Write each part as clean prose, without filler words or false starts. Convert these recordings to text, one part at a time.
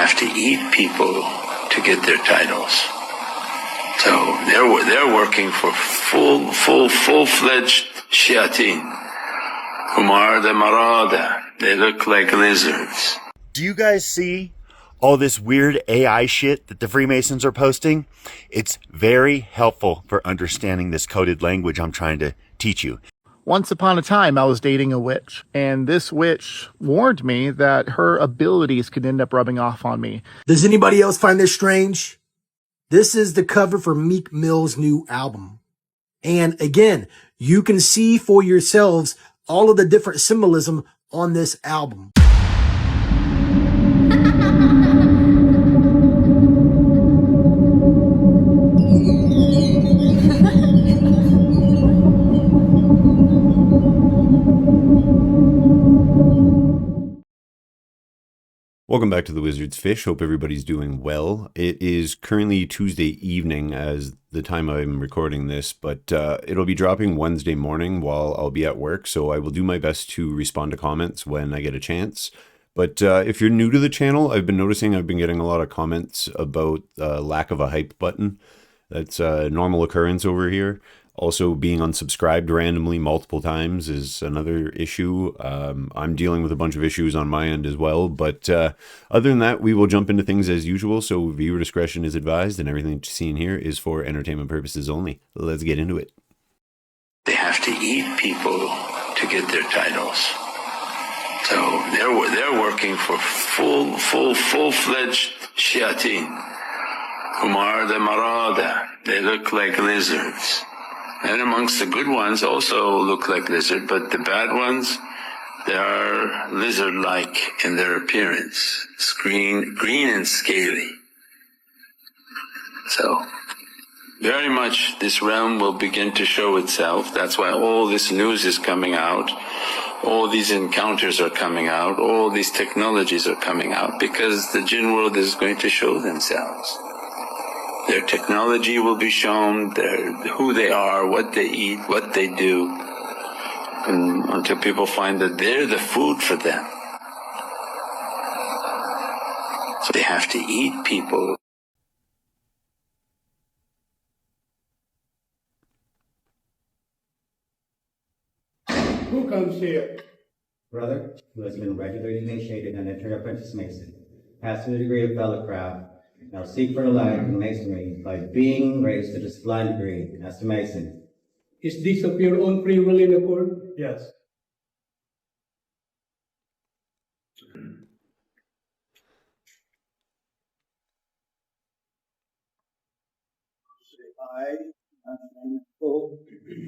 have to eat people to get their titles. So they're working for full-fledged shayateen. Kumar the Marada. They look like lizards. Do you guys see all this weird AI shit that the Freemasons are posting? It's very helpful for understanding this coded language I'm trying to teach you. Once upon a time, I was dating a witch, and this witch warned me that her abilities could end up rubbing off on me. Does anybody else find this strange? This is the cover for Meek Mill's new album. And again, you can see for yourselves all of the different symbolism on this album. Welcome back to the Wizard's Fish. Hope everybody's doing well. It is currently Tuesday evening as the time I'm recording this, but it'll be dropping Wednesday morning while I'll be at work, so I will do my best to respond to comments when I get a chance. But if you're new to the channel, I've been noticing I've been getting a lot of comments about lack of a hype button. That's a normal occurrence over here. Also, being unsubscribed randomly multiple times is another issue. I'm dealing with a bunch of issues on my end as well. But other than that, we will jump into things as usual. So viewer discretion is advised, and everything seen here is for entertainment purposes only. Let's get into it. They have to eat people to get their titles. So they're working for full-fledged shayateen. Kumar the Marada. They look like lizards. And amongst the good ones also look like lizard, but the bad ones, they are lizard-like in their appearance. Green and scaly. So, very much this realm will begin to show itself. That's why all this news is coming out. All these encounters are coming out. All these technologies are coming out because the jinn world is going to show themselves. Their technology will be shown, who they are, what they eat, what they do, and until people find that they're the food for them. So they have to eat people. Who comes here? Brother, who has been regularly initiated and entered apprentice mason, passing the degree of fellowcraft, now seek for the light in masonry by being raised to the sublime degree as the mason. Is this of your own free will and accord? Yes. I, full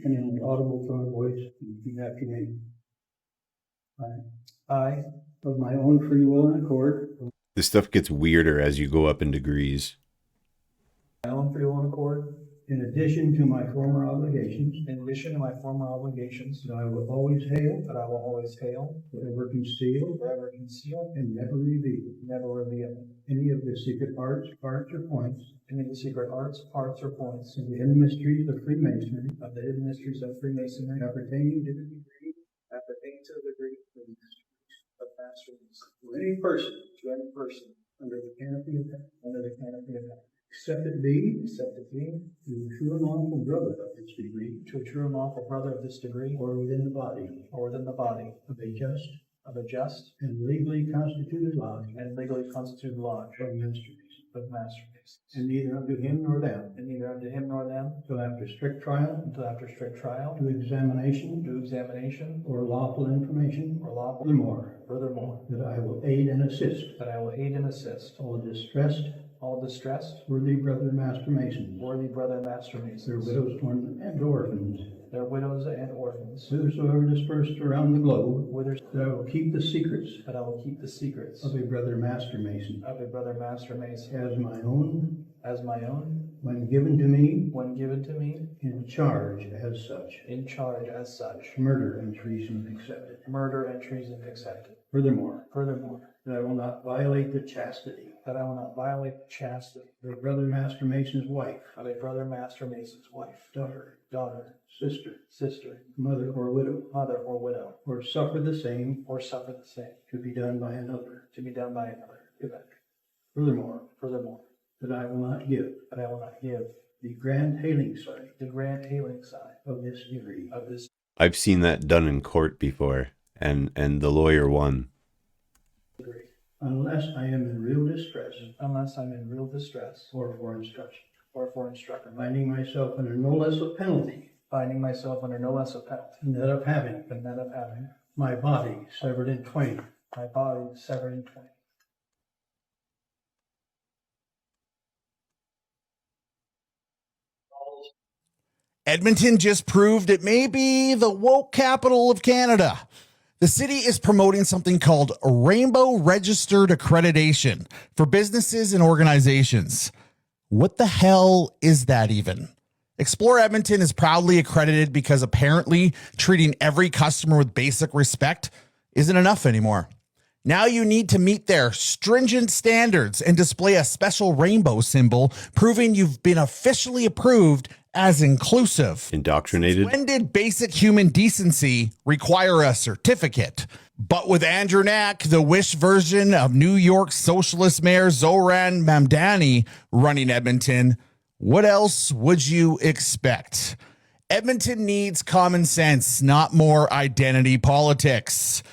and in an audible tone of voice, repeat after me. I, of my own free will and accord, This stuff gets weirder as you go up in degrees. my own free will and accord, in addition to my former obligations, that I will always hail, forever conceal, and never reveal, any of the secret arts, or points, in the hidden mysteries of Freemasonry, appertaining to the degree of any person, under the canopy of heaven. Except it be to a true and lawful brother of this degree, or within the body, of a just, and legally constituted lodge, of masterpieces, and neither unto him nor them, till after strict trial, to examination, or lawful information, furthermore, that I will aid and assist, all distressed, worthy brother master masons, their widows and orphans, whithersoever dispersed around the globe, that I will keep the secrets, of a brother master mason, as my own, when given to me, in charge as such, murder and treason accepted. Furthermore, that I will not violate the chastity, of a brother master mason's wife, daughter, sister, mother or widow, or suffer the same, to be done by another. Furthermore, that I will not give the grand hailing side of this degree I've seen that done in court before, and the lawyer won. unless I am in real distress or for instruction. Finding myself under no less a penalty than that of having my body severed in twain. Edmonton just proved it may be the woke capital of Canada. The city is promoting something called Rainbow Registered Accreditation for businesses and organizations. What the hell is that even? Explore Edmonton is proudly accredited because apparently treating every customer with basic respect isn't enough anymore. Now you need to meet their stringent standards and display a special rainbow symbol proving you've been officially approved as inclusive. Indoctrinated? When did basic human decency require a certificate? But with Andrew Knack, the Wish version of New York socialist mayor Zoran Mamdani running Edmonton, what else would you expect? Edmonton needs common sense, not more identity politics.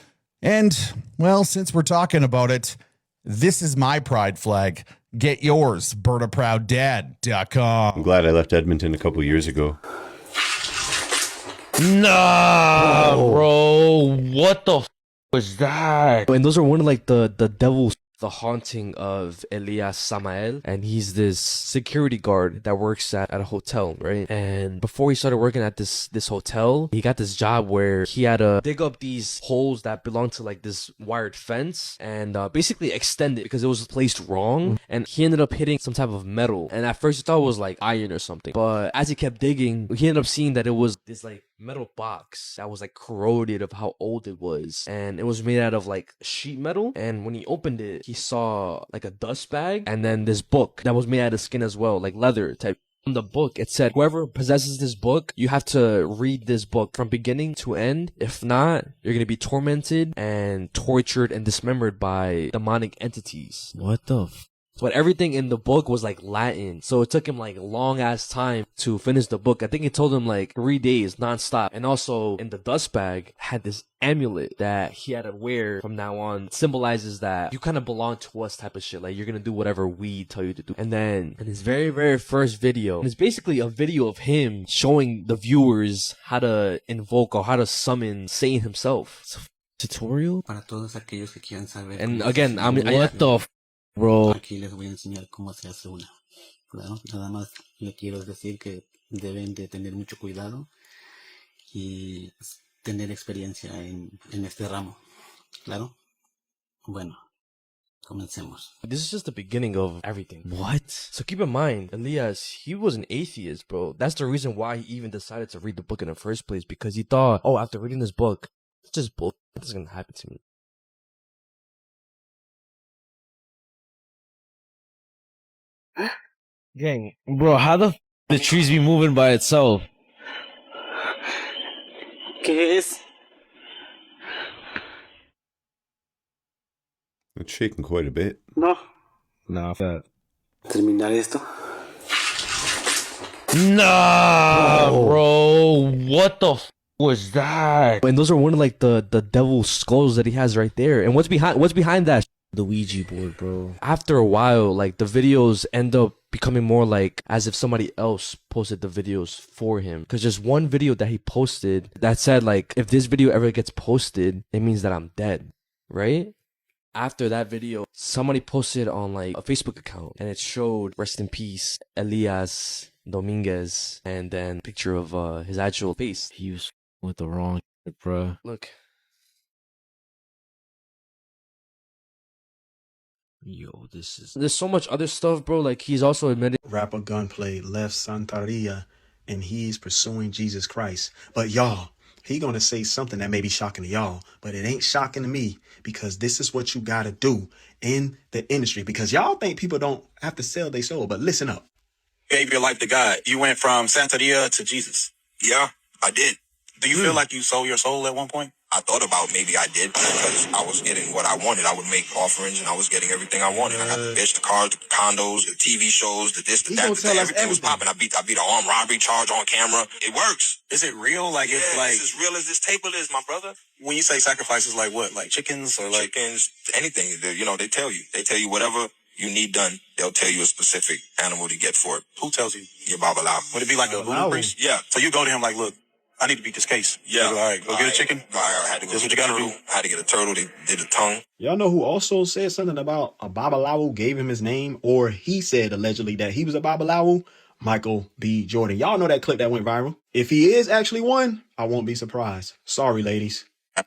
And, well, since we're talking about it, this is my pride flag. Get yours, BertaProudDad.com. I'm glad I left Edmonton a couple years ago. Nah, bro. What the was that? And those are one of like the devil's, the haunting of Elias Samael, and he's this security guard that works at a hotel, right? And before he started working at this hotel, he got this job where he had to dig up these holes that belong to like this wired fence and basically extend it because it was placed wrong, and he ended up hitting some type of metal, and at first he thought it was like iron or something, but as he kept digging, he ended up seeing that it was this like metal box that was like corroded of how old it was, and it was made out of like sheet metal. And when he opened it, he saw like a dust bag and then this book that was made out of skin as well, like leather type. On the book it said, whoever possesses this book, you have to read this book from beginning to end. If not, you're gonna be tormented and tortured and dismembered by demonic entities. What the But everything in the book was like Latin, so it took him like long ass time to finish the book. I think it told him like 3 days nonstop. And also in the dust bag had this amulet that he had to wear from now on. It symbolizes that you kind of belong to us type of shit. Like you're gonna do whatever we tell you to do. And then in his very, very first video, it's basically a video of him showing the viewers how to invoke or how to summon Satan himself. It's a tutorial. Para todos aquellos que quieran saber. And again, what the bro? Aquí les voy a enseñar cómo se hace una. Claro, nada más le quiero decir que deben de tener mucho cuidado y tener experiencia en este ramo. Claro. Bueno, comencemos. This is just the beginning of everything. What? So keep in mind, Elias, he was an atheist, bro. That's the reason why he even decided to read the book in the first place, because he thought, oh, after reading this book, it's just bullshit. This is gonna happen to me. Gang, bro, how the trees be moving by itself? ¿Qué es? It's shaking quite a bit. No. Nah, that. Terminar esto. Nah, bro, what the was that? And those are one of like the devil skulls that he has right there. And what's behind that? The Ouija board, bro. After a while, like the videos end up becoming more like as if somebody else posted the videos for him. Because there's one video that he posted that said like, if this video ever gets posted, it means that I'm dead, right? After that video, somebody posted on like a Facebook account and it showed rest in peace Elias Dominguez and then a picture of his actual face. He was with the wrong shit, bro. Look. Yo, there's so much other stuff, bro. Like he's also admitted rapper Gunplay left Santeria and he's pursuing Jesus Christ. But y'all, he gonna say something that may be shocking to y'all, but it ain't shocking to me because this is what you gotta do in the industry, because y'all think people don't have to sell their soul, but listen up. Gave your life to God. You went from Santeria to Jesus. Yeah, I did. Do you feel like you sold your soul at one point? I thought about maybe I did because I was getting what I wanted. I would make offerings and I was getting everything I wanted. I got the bitch, the cars, the condos, the TV shows, the this, the that, everything was popping. I beat an armed robbery charge on camera. It works. Is it real? Like, it's like, it's as real as this table is, my brother. When you say sacrifices, like what? Like chickens or like chickens, anything. You know, they tell you whatever you need done. They'll tell you a specific animal to get for it. Who tells you? Your Babalawo. Would it be like a voodoo priest? Yeah. So you go to him like, look, I need to beat this case. Yeah. All right, go get a chicken. I had to go That's get what you gotta turtle. I had to get a turtle. They did a tongue. Y'all know who also said something about a Babalawo gave him his name, or he said allegedly that he was a Babalawo? Michael B. Jordan. Y'all know that clip that went viral. If he is actually one, I won't be surprised. Sorry, ladies. I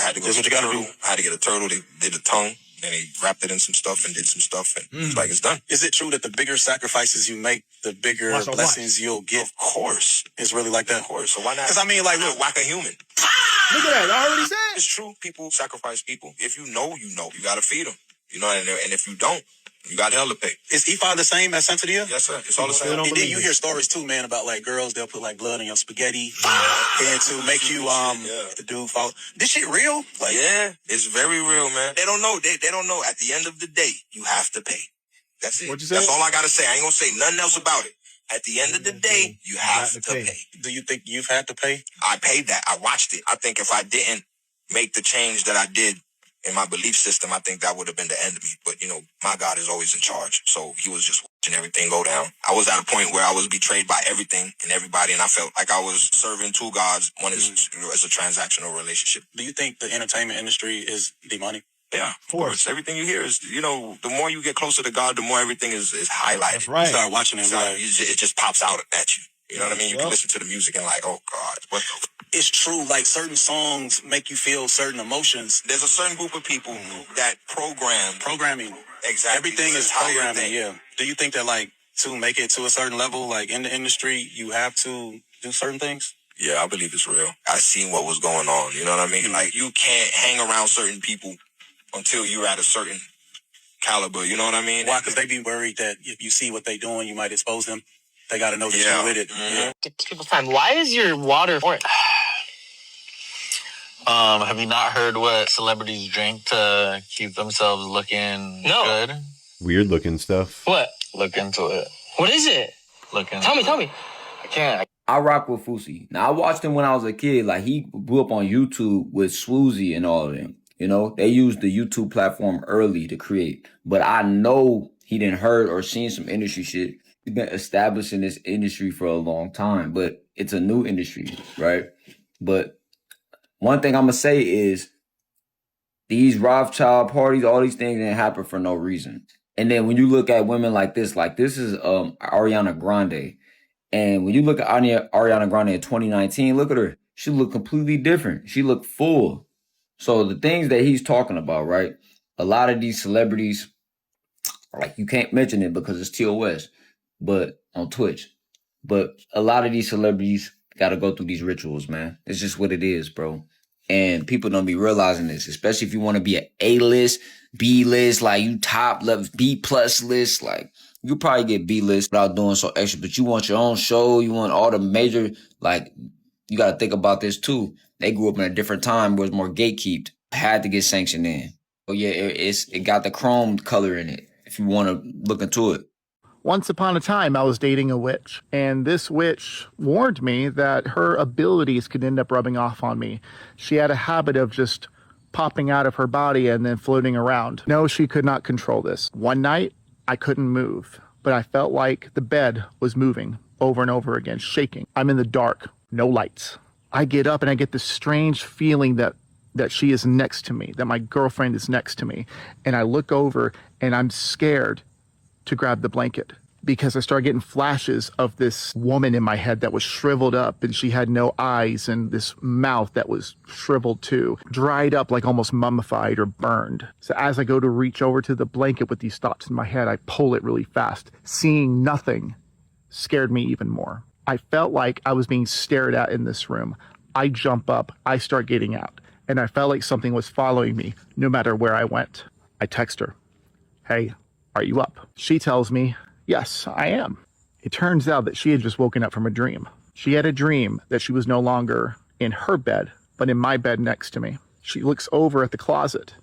had to go get a turtle. I had to get a turtle. They did a tongue. And they wrapped it in some stuff and did some stuff. And it's like, it's done. Is it true that the bigger sacrifices you make, the bigger blessings you'll get? Of course. It's really like that? Of course. So why not? Because I mean, like, look, whack a human. Look at that. I already said. It's true. People sacrifice people. If you know, you know. You got to feed them. You know, and if you don't, you got hell to pay. Is Ifa the same as Santeria? Yes, sir. It's all the same. And then you hear stories too, man, about like girls, they'll put like blood in your spaghetti and to make you the dude fall. This shit real? Like, yeah, it's very real, man. They don't know. They don't know. At the end of the day, you have to pay. That's it. What you say? That's all I gotta say. I ain't gonna say nothing else about it. At the end of the day, you have to pay. Do you think you've had to pay? I paid that. I watched it. I think if I didn't make the change that I did in my belief system, I think that would have been the end of me. But, you know, my God is always in charge. So he was just watching everything go down. I was at a point where I was betrayed by everything and everybody, and I felt like I was serving two gods. One is a transactional relationship. Do you think the entertainment industry is demonic? Yeah, of course. Everything you hear is, you know, the more you get closer to God, the more everything is highlighted. That's right. You start watching it, like, it just pops out at you. You know what I mean? You can listen to the music and like, oh God, what the it's true. Like certain songs make you feel certain emotions. There's a certain group of people that programming. Exactly. Everything is programming. Yeah. Do you think that like to make it to a certain level, like in the industry, you have to do certain things? Yeah, I believe it's real. I seen what was going on. You know what I mean? Like you can't hang around certain people until you're at a certain caliber. You know what I mean? Why? Because they be worried that if you see what they doing, you might expose them. They got to know that you're with it. Yeah. People's time. Why is your water orange? Have you not heard what celebrities drink to keep themselves looking good? Weird looking stuff. What? Look into it. What is it? Look into it. Tell me. I can't. I rock with Fousey. Now, I watched him when I was a kid. Like, he grew up on YouTube with Swoozie and all of them. You know, they used the YouTube platform early to create. But I know he didn't heard or seen some industry shit. He's been established in this industry for a long time. But it's a new industry, right? But one thing I'm going to say is these Rothschild parties, all these things didn't happen for no reason. And then when you look at women like this is Ariana Grande. And when you look at Ariana Grande in 2019, look at her. She looked completely different. She looked full. So the things that he's talking about, right? A lot of these celebrities, like you can't mention it because it's TOS, but on Twitch. But a lot of these celebrities got to go through these rituals, man. It's just what it is, bro. And people don't be realizing this, especially if you want to be an A-list, B-list, like you top level, B-plus list. Like you probably get B-list without doing so extra, but you want your own show. You want all the major, like you got to think about this too. They grew up in a different time where it's more gatekeeped. Had to get sanctioned in. Oh yeah, it got the chrome color in it if you want to look into it. Once upon a time, I was dating a witch, and this witch warned me that her abilities could end up rubbing off on me. She had a habit of just popping out of her body and then floating around. No, she could not control this. One night, I couldn't move, but I felt like the bed was moving over and over again, shaking. I'm in the dark, no lights. I get up and I get this strange feeling that she is next to me, that my girlfriend is next to me. And I look over and I'm scared to grab the blanket because I started getting flashes of this woman in my head that was shriveled up and she had no eyes and this mouth that was shriveled too, dried up like almost mummified or burned. So as I go to reach over to the blanket with these thoughts in my head, I pull it really fast. Seeing nothing scared me even more. I felt like I was being stared at in this room. I jump up, I start getting out, and I felt like something was following me no matter where I went. I text her, "Hey, are you up?" She tells me, "Yes, I am." It turns out that she had just woken up from a dream. She had a dream that she was no longer in her bed, but in my bed next to me. She looks over at the closet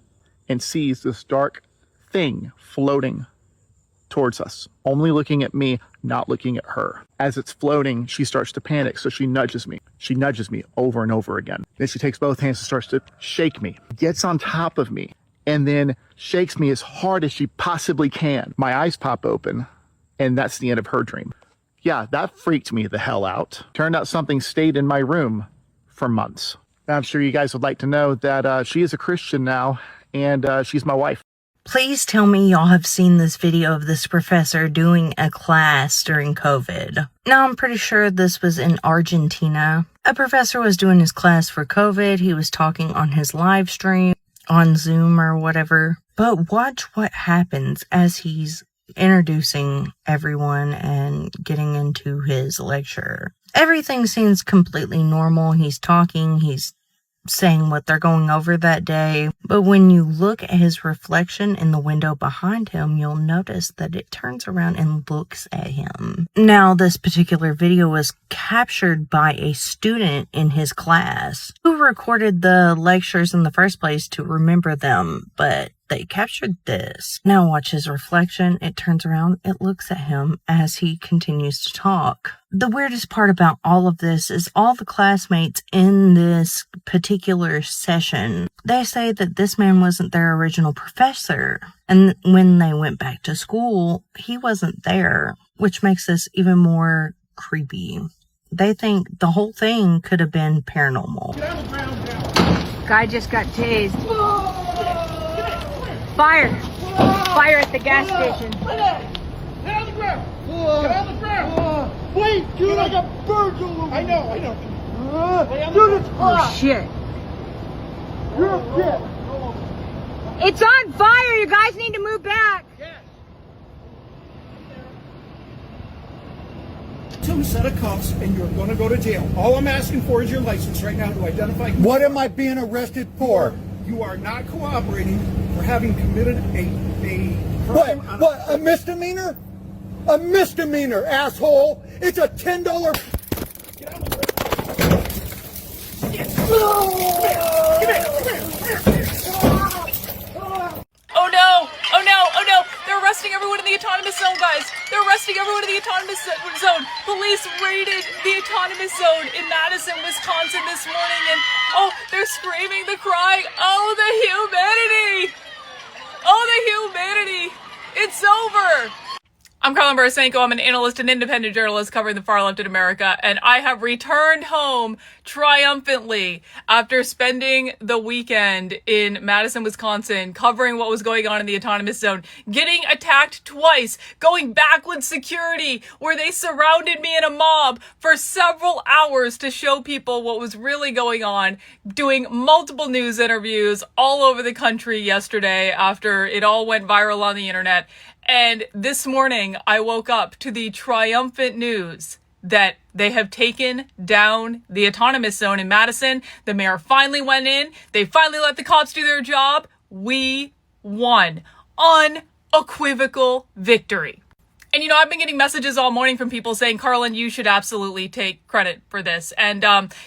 and sees this dark thing floating towards us, only looking at me, not looking at her. As it's floating, she starts to panic, so she nudges me. She nudges me over and over again. Then she takes both hands and starts to shake me, gets on top of me, and then shakes me as hard as she possibly can. My eyes pop open, and that's the end of her dream. Yeah, that freaked me the hell out. Turned out something stayed in my room for months. I'm sure you guys would like to know that she is a Christian now, and she's my wife. Please tell me y'all have seen this video of this professor doing a class during COVID. Now, I'm pretty sure this was in Argentina. A professor was doing his class for COVID. He was talking on his live stream, on Zoom or whatever. But watch what happens as he's introducing everyone and getting into his lecture. Everything seems completely normal. He's talking, he's saying what they're going over that day. But when you look at his reflection in the window behind him, you'll notice that it turns around and looks at him. Now, this particular video was captured by a student in his class who recorded the lectures in the first place to remember them, but they captured this. Now watch his reflection. It turns around. It looks at him as he continues to talk. The weirdest part about all of this is all the classmates in this particular session, they say that this man wasn't their original professor. And when they went back to school, he wasn't there, which makes this even more creepy. They think the whole thing could have been paranormal. Guy just got tased. Fire! Fire at the gas station. Get on the ground! Get on the ground! Wait, dude, I got birds all over. I know. Dude, it's hot. Oh, shit. You're a bitch. It's on fire! You guys need to move back! Yes. 2 set of cuffs and you're gonna go to jail. All I'm asking for is your license right now to identify. What am I being arrested for? You are not cooperating for having committed a crime. What? A misdemeanor? A misdemeanor, asshole! It's a $10. Get out of the Oh no! Oh no! Oh no! They're arresting everyone in the autonomous zone, guys! They're arresting everyone in the autonomous zone! Police raided the autonomous zone in Madison, Wisconsin this morning, and oh, they're screaming, they're crying, oh, the humanity! Oh, the humanity! It's over! I'm Carlin Barasenko. I'm an analyst and independent journalist covering the far left in America, and I have returned home triumphantly after spending the weekend in Madison, Wisconsin, covering what was going on in the autonomous zone, getting attacked twice, going back with security, where they surrounded me in a mob for several hours to show people what was really going on, doing multiple news interviews all over the country yesterday after it all went viral on the internet. And this morning, I woke up to the triumphant news that they have taken down the autonomous zone in Madison. The mayor finally went in. They finally let the cops do their job. We won. Unequivocal victory. And, you know, I've been getting messages all morning from people saying, Carlin, you should absolutely take credit for this. And,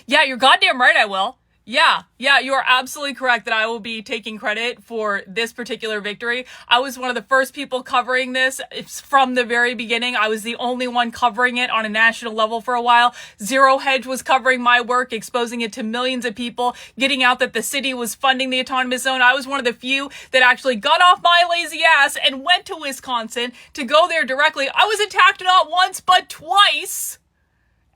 yeah, you're goddamn right I will. Yeah, you are absolutely correct that I will be taking credit for this particular victory. I was one of the first people covering this from the very beginning. I was the only one covering it on a national level for a while. Zero Hedge was covering my work, exposing it to millions of people, getting out that the city was funding the autonomous zone. I was one of the few that actually got off my lazy ass and went to Wisconsin to go there directly. I was attacked not once, but twice.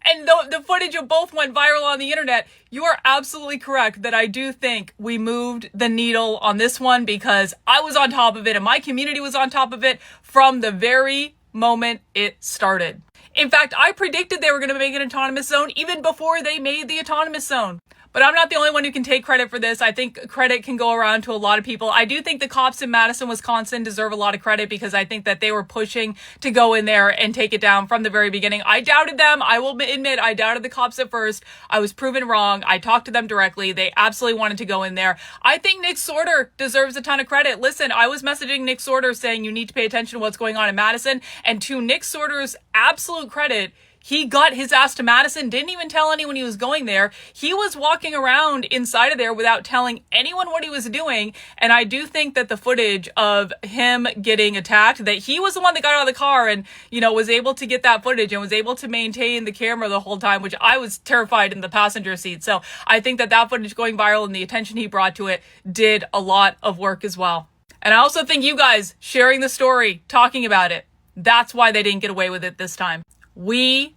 And the footage of both went viral on the internet. You are absolutely correct that I do think we moved the needle on this one because I was on top of it and my community was on top of it from the very moment it started. In fact, I predicted they were going to make an autonomous zone even before they made the autonomous zone. But I'm not the only one who can take credit for this. I think credit can go around to a lot of people. I do think the cops in Madison, Wisconsin deserve a lot of credit because I think that they were pushing to go in there and take it down from the very beginning. I doubted them. I will admit I doubted the cops at first. I was proven wrong. I talked to them directly. They absolutely wanted to go in there. I think Nick Sorter deserves a ton of credit. Listen, I was messaging Nick Sorter saying you need to pay attention to what's going on in Madison. And to Nick Sorter's absolute credit, He got his ass to Madison, didn't even tell anyone he was going there. He was walking around inside of there without telling anyone what he was doing. And I do think that the footage of him getting attacked, that he was the one that got out of the car and, you know, was able to get that footage and was able to maintain the camera the whole time, which I was terrified in the passenger seat. So I think that that footage going viral and the attention he brought to it did a lot of work as well. And I also think you guys sharing the story, talking about it, that's why they didn't get away with it this time. We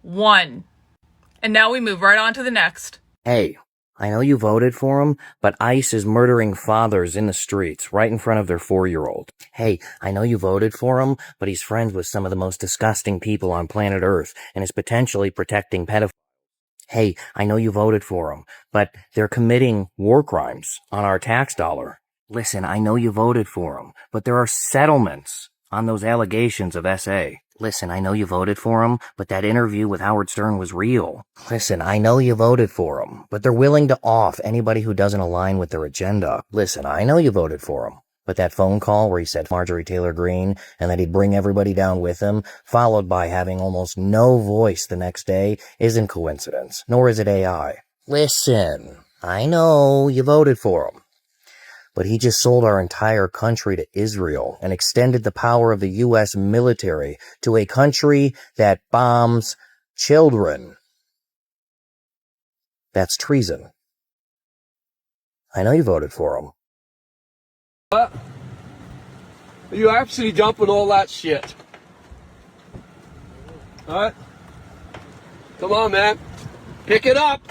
won. And now we move right on to the next. Hey, I know you voted for him, but ICE is murdering fathers in the streets right in front of their 4-year-old. Hey, I know you voted for him, but he's friends with some of the most disgusting people on planet Earth and is potentially protecting pedophiles. Hey, I know you voted for him, but they're committing war crimes on our tax dollar. Listen, I know you voted for him, but there are settlements on those allegations of SA. Listen, I know you voted for him, but that interview with Howard Stern was real. Listen, I know you voted for him, but they're willing to off anybody who doesn't align with their agenda. Listen, I know you voted for him, but that phone call where he said Marjorie Taylor Greene and that he'd bring everybody down with him, followed by having almost no voice the next day, isn't coincidence, nor is it AI. Listen, I know you voted for him, but he just sold our entire country to Israel and extended the power of the U.S. military to a country that bombs children. That's treason. I know you voted for him. What? You actually jumping all that shit. Alright? Come on, man. Pick it up.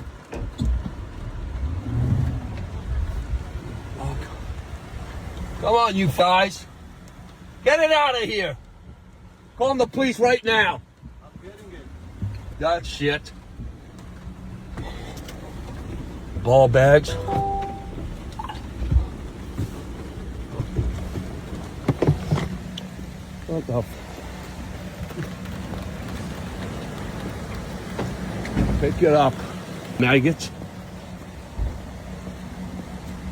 Come on, you guys. Get it out of here. Call the police right now. I'm getting it. That shit. Ball bags. What the Pick it up. Maggots.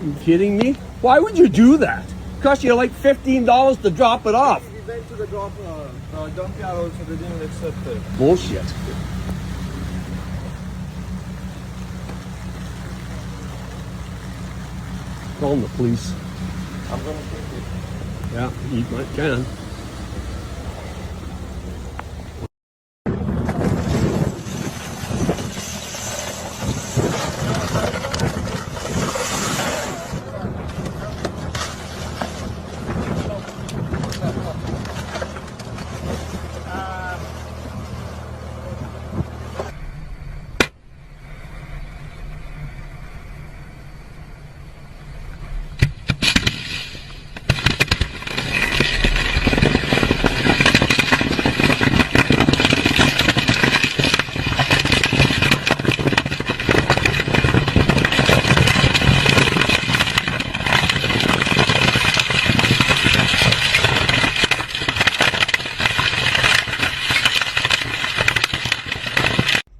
Are you kidding me? Why would you do that? Cost you like $15 to drop it off. We went to the junkyard also, they didn't accept it. Bullshit. Call the police. I'm gonna take it. Yeah, you might can.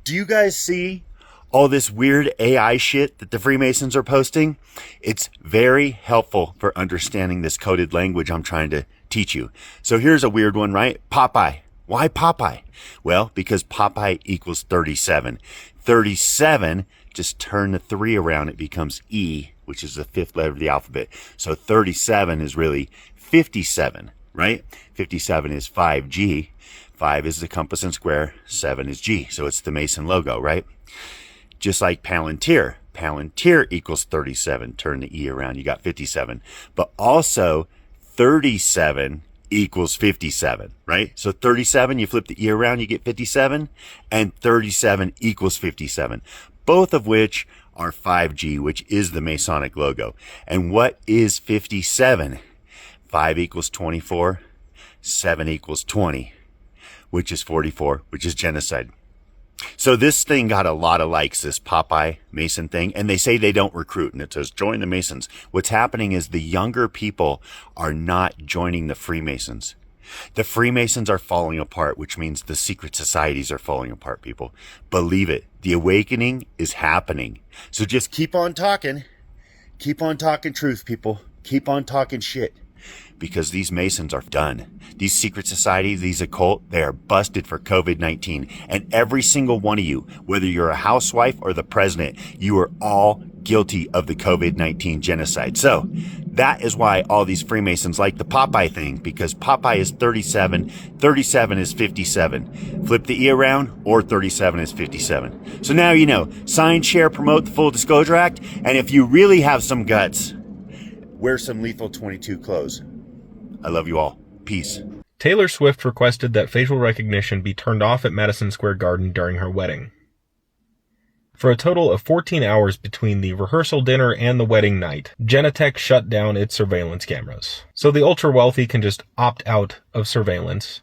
Do you guys see all this weird AI shit that the Freemasons are posting? It's very helpful for understanding this coded language I'm trying to teach you. So here's a weird one, right? Popeye. Why Popeye? Well, because Popeye equals 37. 37, just turn the 3 around, it becomes E, which is the 5th letter of the alphabet. So 37 is really 57, right? 57 is 5G. 5 is the compass and square, 7 is G. So it's the Mason logo, right? Just like Palantir. Palantir equals 37. Turn the E around, you got 57. But also 37 equals 57, right? So 37, you flip the E around, you get 57. And 37 equals 57. Both of which are 5G, which is the Masonic logo. And what is 57? 5 equals 24. 7 equals 20. Which is 44, which is genocide. So this thing got a lot of likes, this Popeye Mason thing, and they say they don't recruit, and it says join the Masons. What's happening is the younger people are not joining the Freemasons. The Freemasons are falling apart, which means the secret societies are falling apart, people. Believe it. The awakening is happening. So just keep on talking. Keep on talking truth, people. Keep on talking shit. because these Masons are done. These secret societies, these occult, they are busted for COVID-19. And every single one of you, whether you're a housewife or the president, you are all guilty of the COVID-19 genocide. So that is why all these Freemasons like the Popeye thing, because Popeye is 37, 37 is 57. Flip the E around, or 37 is 57. So now you know. Sign, share, promote the Full Disclosure Act, and if you really have some guts, wear some Lethal 22 clothes. I love you all. Peace. Taylor Swift requested that facial recognition be turned off at Madison Square Garden during her wedding. For a total of 14 hours between the rehearsal dinner and the wedding night, Genetec shut down its surveillance cameras, so the ultra-wealthy can just opt out of surveillance.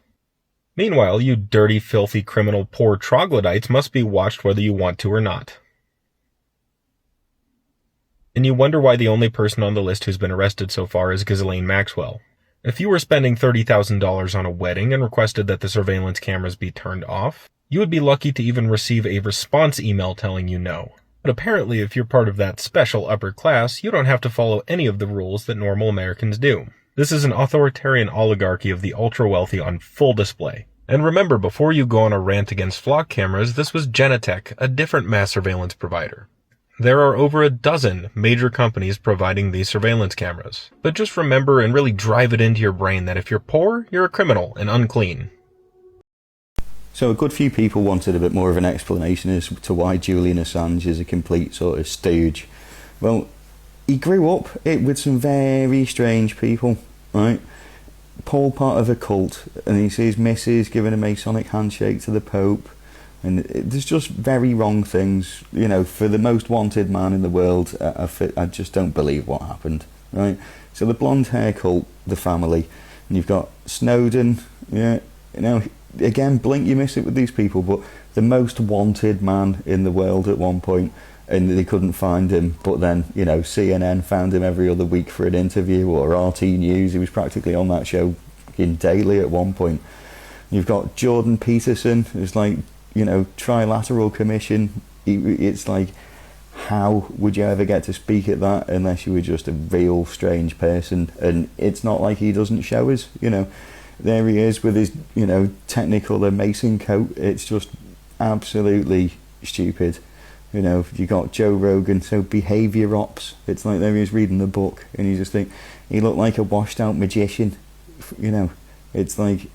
Meanwhile, you dirty, filthy, criminal, poor troglodytes must be watched whether you want to or not. And you wonder why the only person on the list who's been arrested so far is Ghislaine Maxwell. If you were spending $30,000 on a wedding and requested that the surveillance cameras be turned off, you would be lucky to even receive a response email telling you no. But apparently, if you're part of that special upper class, you don't have to follow any of the rules that normal Americans do. This is an authoritarian oligarchy of the ultra-wealthy on full display. And remember, before you go on a rant against flock cameras, this was Genetec, a different mass surveillance provider. There are over a dozen major companies providing these surveillance cameras. But just remember and really drive it into your brain that if you're poor, you're a criminal and unclean. So a good few people wanted a bit more of an explanation as to why Julian Assange is a complete sort of stooge. Well, he grew up with some very strange people, right? Paul part of a cult, and he sees missus giving a Masonic handshake to the Pope. And there's just very wrong things, you know, for the most wanted man in the world. I just don't believe what happened, right? So the blonde hair cult, the family, and you've got Snowden, yeah, you know, again, blink you miss it with these people, but the most wanted man in the world at one point, and they couldn't find him, but then, you know, CNN found him every other week for an interview, or RT News, he was practically on that show daily at one point. You've got Jordan Peterson, who's like, you know, Trilateral Commission. It's like, how would you ever get to speak at that unless you were just a real strange person? And it's not like he doesn't show us, you know. There he is with his, you know, Technicolor Mason coat. It's just absolutely stupid. You know, you got Joe Rogan, so behaviour ops. It's like there he is reading the book, and you just think he looked like a washed out magician. You know, it's like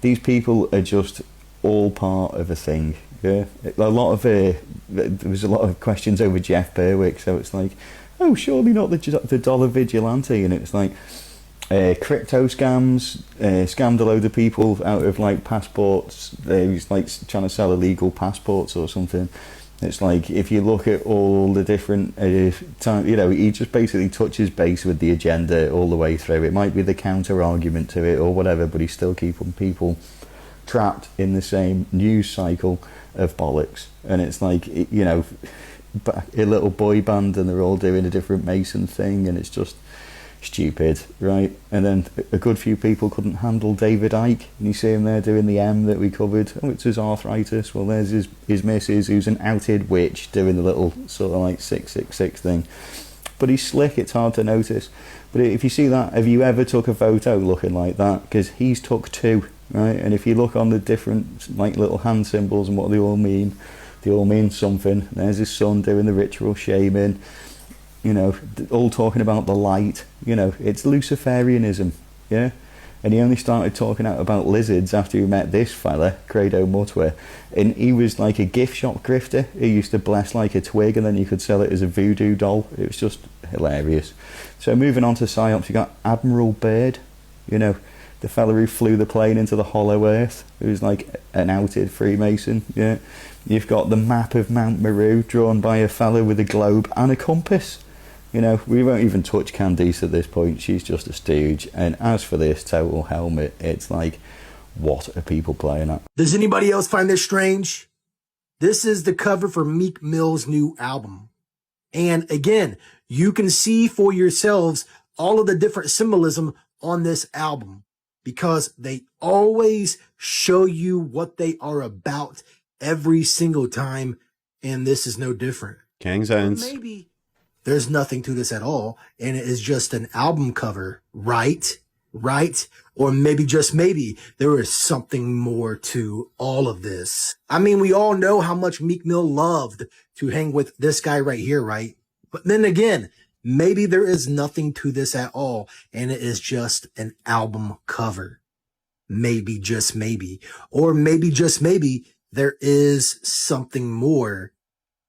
these people are just all part of a thing. Yeah, there was a lot of questions over Jeff Berwick, so it's like, oh, surely not the dollar vigilante, and it's like crypto scams, scammed a load of people out of like passports. He was like trying to sell illegal passports or something. It's like, if you look at all the different you know, he just basically touches base with the agenda all the way through. It might be the counter argument to it or whatever, but he's still keeping people trapped in the same news cycle of bollocks. And it's like, you know, a little boy band and they're all doing a different Mason thing, and it's just stupid, right? And then a good few people couldn't handle David Icke, and you see him there doing the M that we covered. Oh, it's his arthritis. Well, there's his missus, who's an outed witch, doing the little sort of like 666 thing. But he's slick, it's hard to notice. But if you see that, have you ever took a photo looking like that? Because he's took two, right? And if you look on the different like little hand symbols and what they all mean something. There's his son doing the ritual shaming, you know, all talking about the light. You know, it's Luciferianism, yeah? And he only started talking out about lizards after he met this fella, Credo Mutwa, and he was like a gift shop grifter. He used to bless like a twig and then you could sell it as a voodoo doll. It was just hilarious. So moving on to PSYOPs, you got Admiral Byrd, you know, the fella who flew the plane into the hollow earth, who's like an outed Freemason, yeah? You've got the map of Mount Meru drawn by a fella with a globe and a compass. You know, we won't even touch Candice at this point. She's just a stooge. And as for this total helmet, it's like, what are people playing at? Does anybody else find this strange? This is the cover for Meek Mill's new album. And again, you can see for yourselves all of the different symbolism on this album, because they always show you what they are about every single time. And this is no different. Gang Sounds. Maybe there's nothing to this at all, and it is just an album cover, right? Right? Or maybe, just maybe, there is something more to all of this. I mean, we all know how much Meek Mill loved to hang with this guy right here, right? But then again, maybe there is nothing to this at all, and it is just an album cover. Maybe, just maybe. Or maybe, just maybe, there is something more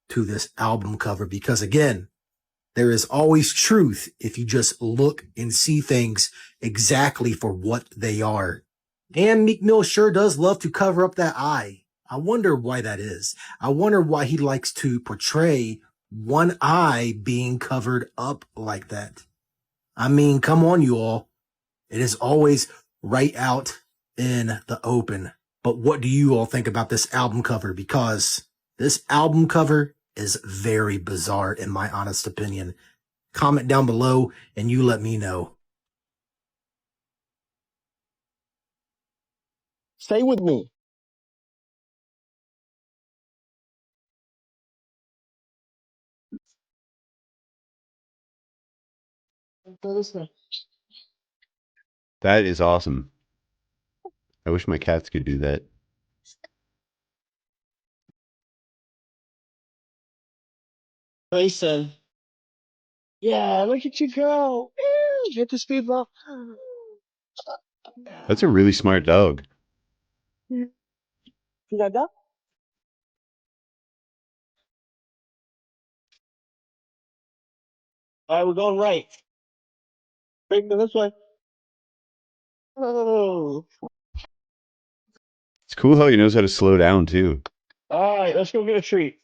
to this album cover, because again, there is always truth if you just look and see things exactly for what they are. And Meek Mill sure does love to cover up that eye. I wonder why that is. I wonder why he likes to portray one eye being covered up like that. I mean, come on, you all. It is always right out in the open. But what do you all think about this album cover? Because this album cover is very bizarre, in my honest opinion. Comment down below and you let me know. Stay with me. Go this way. That is awesome. I wish my cats could do that. Grayson. Yeah, look at you go. Ew, get the speed bump. That's a really smart dog. You got that? All right, we're going right. Straight this way. Oh. It's cool how he knows how to slow down too. All right, let's go get a treat.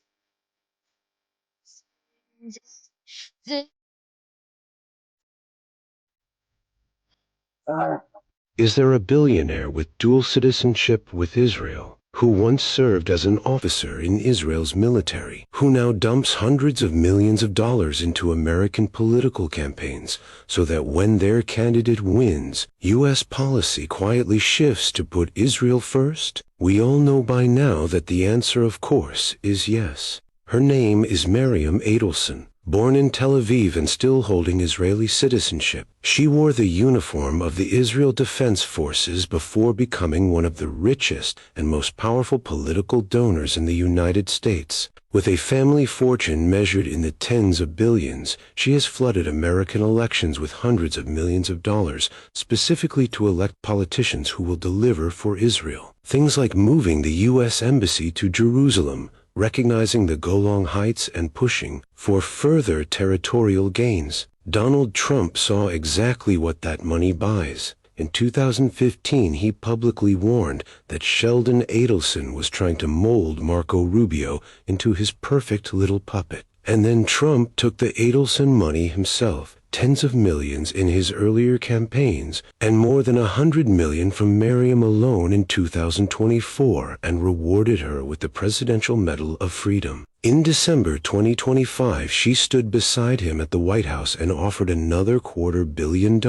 Is there a billionaire with dual citizenship with Israel who once served as an officer in Israel's military, who now dumps hundreds of millions of dollars into American political campaigns so that when their candidate wins, U.S. policy quietly shifts to put Israel first? We all know by now that the answer, of course, is yes. Her name is Miriam Adelson. Born in Tel Aviv and still holding Israeli citizenship, she wore the uniform of the Israel Defense Forces before becoming one of the richest and most powerful political donors in the United States. With a family fortune measured in the tens of billions, she has flooded American elections with hundreds of millions of dollars, specifically to elect politicians who will deliver for Israel. Things like moving the U.S. Embassy to Jerusalem, recognizing the Golan Heights, and pushing for further territorial gains. Donald Trump saw exactly what that money buys. In 2015, he publicly warned that Sheldon Adelson was trying to mold Marco Rubio into his perfect little puppet. And then Trump took the Adelson money himself, tens of millions in his earlier campaigns, and more than $100 million from Miriam alone in 2024, and rewarded her with the Presidential Medal of Freedom. In December 2025, she stood beside him at the White House and offered another $250 million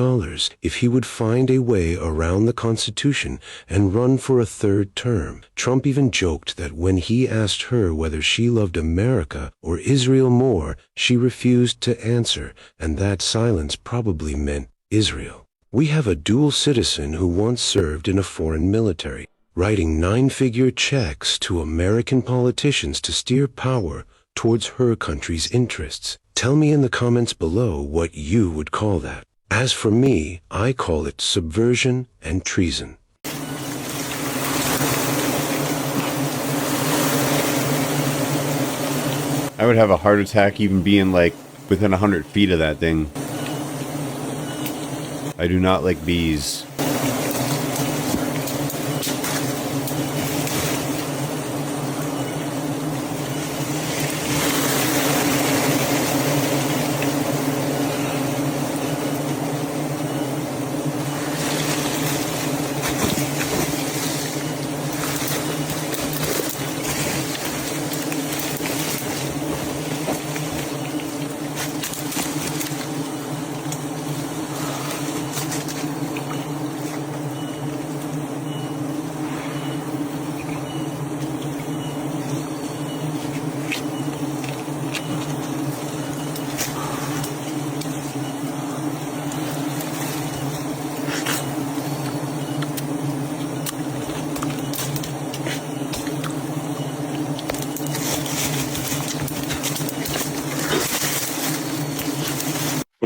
if he would find a way around the Constitution and run for a third term. Trump even joked that when he asked her whether she loved America or Israel more, she refused to answer, and that silence probably meant Israel. We have a dual citizen who once served in a foreign military, writing 9-figure checks to American politicians to steer power towards her country's interests. Tell me in the comments below what you would call that. As for me, I call it subversion and treason. I would have a heart attack even being like within 100 feet of that thing. I do not like bees.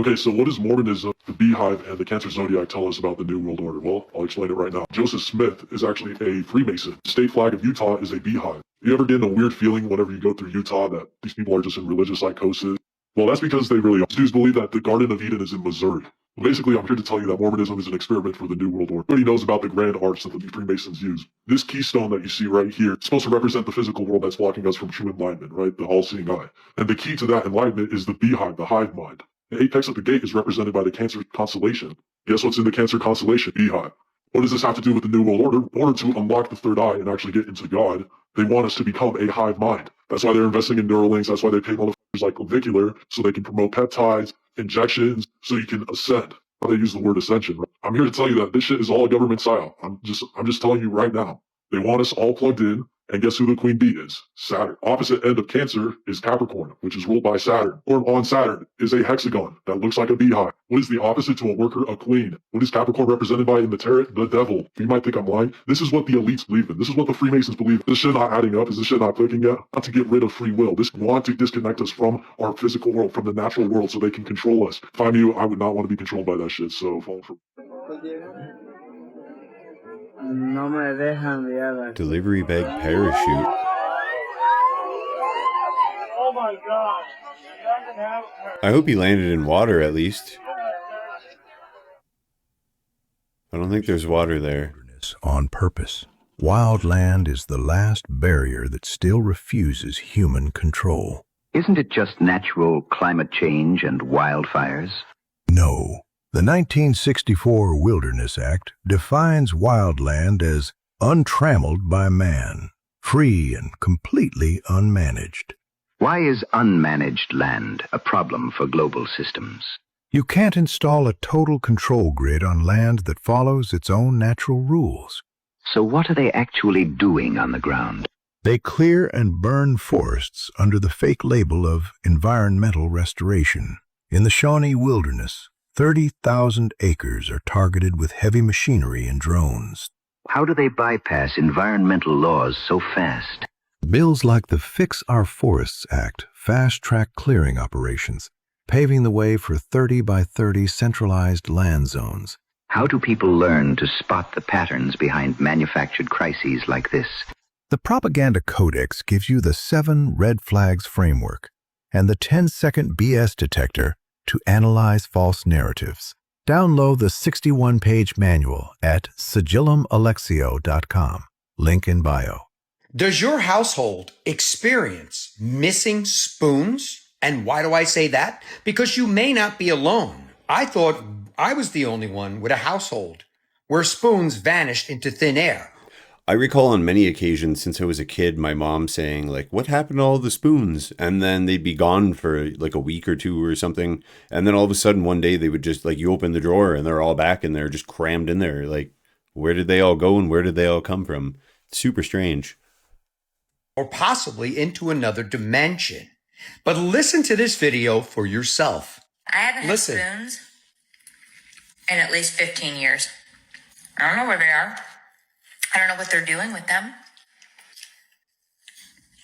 Okay, so what does Mormonism, the Beehive, and the Cancer Zodiac tell us about the New World Order? Well, I'll explain it right now. Joseph Smith is actually a Freemason. The state flag of Utah is a beehive. You ever get a weird feeling whenever you go through Utah that these people are just in religious psychosis? Well, that's because they really are. Jews believe that the Garden of Eden is in Missouri. Basically, I'm here to tell you that Mormonism is an experiment for the New World Order. Everybody knows about the grand arch that the Freemasons use. This keystone that you see right here is supposed to represent the physical world that's blocking us from true enlightenment, right? The all-seeing eye. And the key to that enlightenment is the beehive, the hive mind. The apex of the gate is represented by the Cancer constellation. Guess what's in the Cancer constellation? Beehive. What does this have to do with the New World Order? In order to unlock the third eye and actually get into God, they want us to become a hive mind. That's why they're investing in Neuralinks. That's why they pay motherfuckers like Clavicular so they can promote peptides, injections, so you can ascend. They use the word ascension. Right? I'm here to tell you that this shit is all a government psyop. I'm just telling you right now. They want us all plugged in, and guess who the queen bee is? Saturn. Opposite end of Cancer is Capricorn, which is ruled by Saturn. Or on Saturn is a hexagon that looks like a beehive. What is the opposite to a worker? A queen. What is Capricorn represented by in the tarot? The devil. You might think I'm lying. This is what the elites believe in. This is what the Freemasons believe. This shit not adding up. Is this shit not clicking yet? Not to get rid of free will. This want to disconnect us from our physical world, from the natural world, so they can control us. If I'm you, I would not want to be controlled by that shit. So fall for. Delivery bag parachute. Oh my God. I hope he landed in water at least. I don't think there's water there. On purpose. Wild land is the last barrier that still refuses human control. Isn't it just natural climate change and wildfires? No. The 1964 Wilderness Act defines wild land as untrammeled by man, free and completely unmanaged. Why is unmanaged land a problem for global systems? You can't install a total control grid on land that follows its own natural rules. So what are they actually doing on the ground? They clear and burn forests under the fake label of environmental restoration. In the Shawnee Wilderness, 30,000 acres are targeted with heavy machinery and drones. How do they bypass environmental laws so fast? Bills like the Fix Our Forests Act fast-track clearing operations, paving the way for 30 by 30 centralized land zones. How do people learn to spot the patterns behind manufactured crises like this? The Propaganda Codex gives you the 7 red flags framework and the 10-second BS detector to analyze false narratives. Download the 61-page manual at sigillumalexio.com. Link in bio. Does your household experience missing spoons? And why do I say that? Because you may not be alone. I thought I was the only one with a household where spoons vanished into thin air. I recall on many occasions since I was a kid, my mom saying, like, what happened to all the spoons? And then they'd be gone for like a week or two or something. And then all of a sudden one day they would just, like, you open the drawer and they're all back and they're just crammed in there. Like, where did they all go and where did they all come from? Super strange. Or possibly into another dimension. But listen to this video for yourself. I haven't had spoons in at least 15 years. I don't know where they are. I don't know what they're doing with them.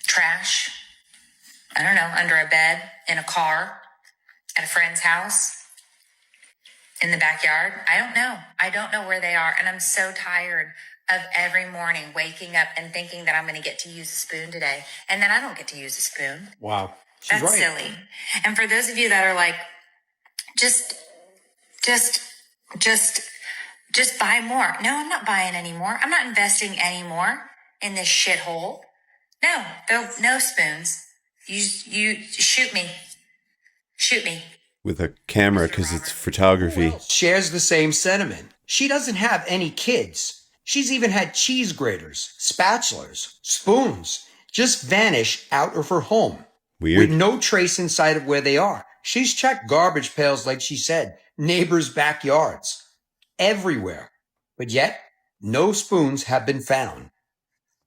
Trash. I don't know, under a bed, in a car, at a friend's house, in the backyard. I don't know. I don't know where they are. And I'm so tired of every morning waking up and thinking that I'm going to get to use a spoon today. And then I don't get to use a spoon. Wow. She's That's right. silly. And for those of you that are like, just buy more. No, I'm not buying anymore. I'm not investing anymore in this shithole. No spoons. You shoot me. Shoot me. With a camera because it's photography. Shares the same sentiment. She doesn't have any kids. She's even had cheese graters, spatulas, spoons just vanish out of her home. Weird. With no trace in sight of where they are. She's checked garbage pails, like she said, neighbors' backyards, everywhere. But yet, no spoons have been found.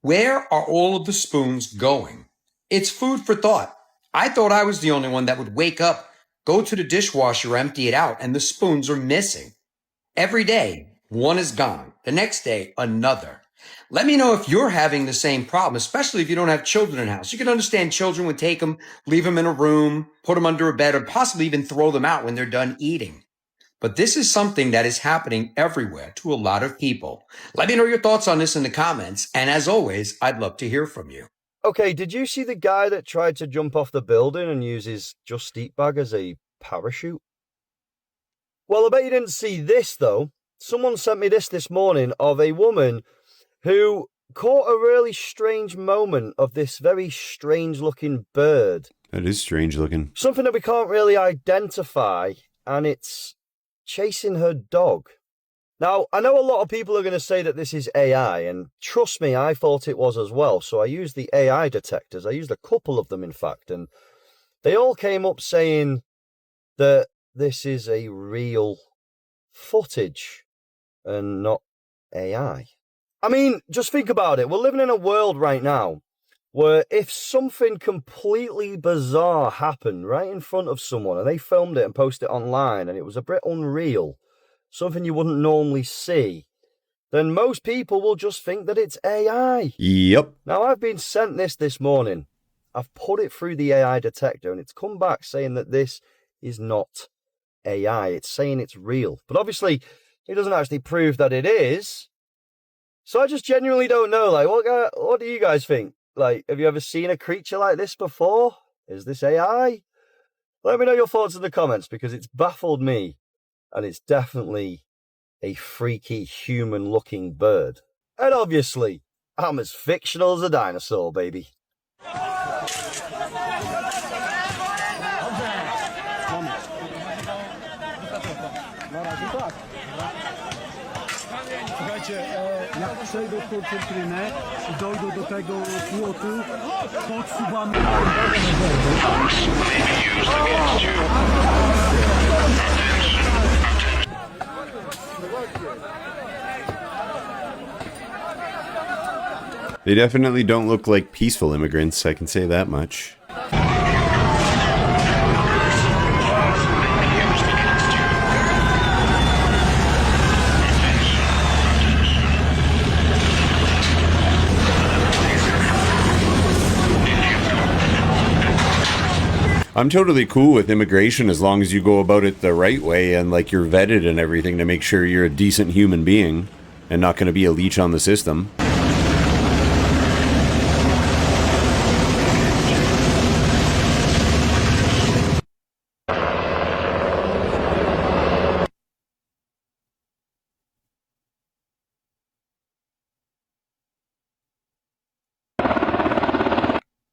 Where are all of the spoons going? It's food for thought. I thought I was the only one that would wake up, go to the dishwasher, empty it out, and the spoons are missing. Every day, one is gone. The next day, another. Let me know if you're having the same problem, especially if you don't have children in the house. You can understand children would take them, leave them in a room, put them under a bed, or possibly even throw them out when they're done eating. But this is something that is happening everywhere to a lot of people. Let me know your thoughts on this in the comments. And as always, I'd love to hear from you. Okay, did you see the guy that tried to jump off the building and use his Just Eat bag as a parachute? Well, I bet you didn't see this, though. Someone sent me this morning of a woman who caught a really strange moment of this very strange-looking bird. That is strange looking. Something that we can't really identify, and it's chasing her dog. Now, I know a lot of people are going to say that this is AI, and trust me, I thought it was as well. So I used the AI detectors. I used a couple of them, in fact, and they all came up saying that this is a real footage and not AI. I mean, just think about it. We're living in a world right now where if something completely bizarre happened right in front of someone and they filmed it and posted it online and it was a bit unreal, something you wouldn't normally see, then most people will just think that it's AI. Yep. Now, I've been sent this morning. I've put it through the AI detector and it's come back saying that this is not AI. It's saying it's real. But obviously, it doesn't actually prove that it is. So I just genuinely don't know. Like, what do you guys think? Like, have you ever seen a creature like this before? Is this AI? Let me know your thoughts in the comments because it's baffled me. And it's definitely a freaky human-looking bird. And obviously, I'm as fictional as a dinosaur, baby. Jak przejdą pod cytrynę i dojdą do tego płotu, podsuwamy... They definitely don't look like peaceful immigrants, I can say that much. I'm totally cool with immigration as long as you go about it the right way and like you're vetted and everything to make sure you're a decent human being and not going to be a leech on the system.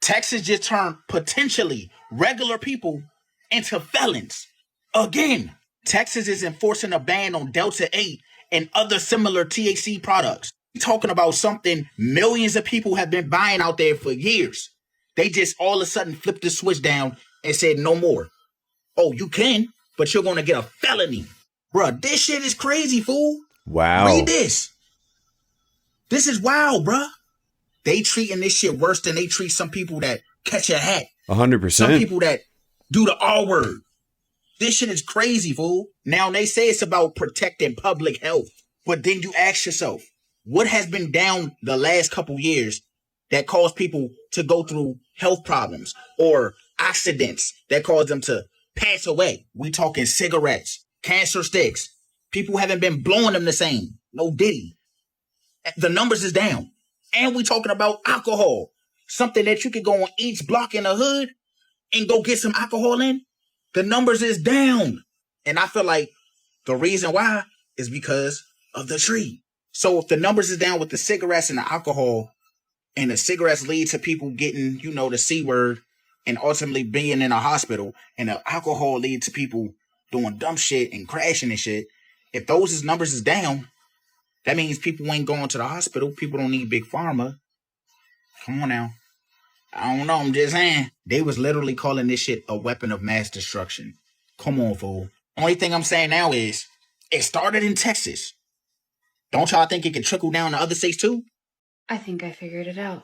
Texas just turned potentially regular people into felons. Again, Texas is enforcing a ban on Delta 8 and other similar THC products. We're talking about something millions of people have been buying out there for years. They just all of a sudden flipped the switch down and said no more. Oh, you can, but you're going to get a felony. Bruh, this shit is crazy, fool. Wow. Read this. This is wild, bruh. They treating this shit worse than they treat some people that catch a hat. 100%. Some people that do the R word. This shit is crazy, fool. Now, they say it's about protecting public health. But then you ask yourself, what has been down the last couple years that caused people to go through health problems or accidents that caused them to pass away? We talking cigarettes, cancer sticks. People haven't been blowing them the same. No diddy. The numbers is down. And we talking about alcohol. Something that you could go on each block in the hood and go get some alcohol in. The numbers is down. And I feel like the reason why is because of the tree. So if the numbers is down with the cigarettes and the alcohol, and the cigarettes lead to people getting, the C word and ultimately being in a hospital, and the alcohol lead to people doing dumb shit and crashing and shit, if those numbers is down, that means people ain't going to the hospital. People don't need big pharma. Come on now. I don't know. I'm just saying. They was literally calling this shit a weapon of mass destruction. Come on, fool. Only thing I'm saying now is it started in Texas. Don't y'all think it can trickle down to other states too? I think I figured it out.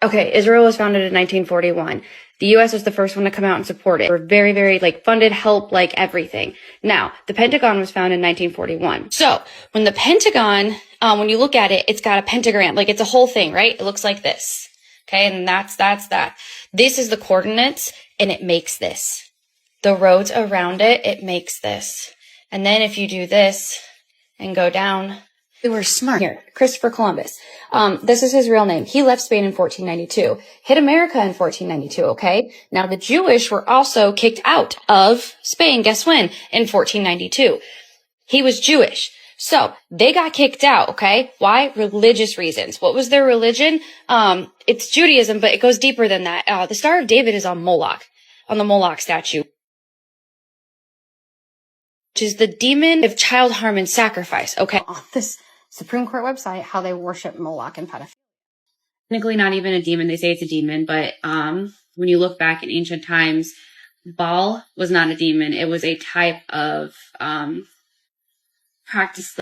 Okay, Israel was founded in 1941. The U.S. was the first one to come out and support it. They were very, very, funded, help, everything. Now, the Pentagon was founded in 1941. So, when the Pentagon, when you look at it, it's got a pentagram. It's a whole thing, right? It looks like this. Okay, and that's that. This is the coordinates, and it makes this. The roads around it, it makes this. And then if you do this and go down, we were smart here. Christopher Columbus. This is his real name. He left Spain in 1492, hit America in 1492, okay? Now, the Jewish were also kicked out of Spain, guess when? In 1492. He was Jewish. So, they got kicked out, okay? Why? Religious reasons. What was their religion? It's Judaism, but it goes deeper than that. The Star of David is on Moloch, on the Moloch statue, which is the demon of child harm and sacrifice, okay? On this Supreme Court website, how they worship Moloch and pedophilia. Technically not even a demon. They say it's a demon, but when you look back in ancient times, Baal was not a demon. It was a type of practice.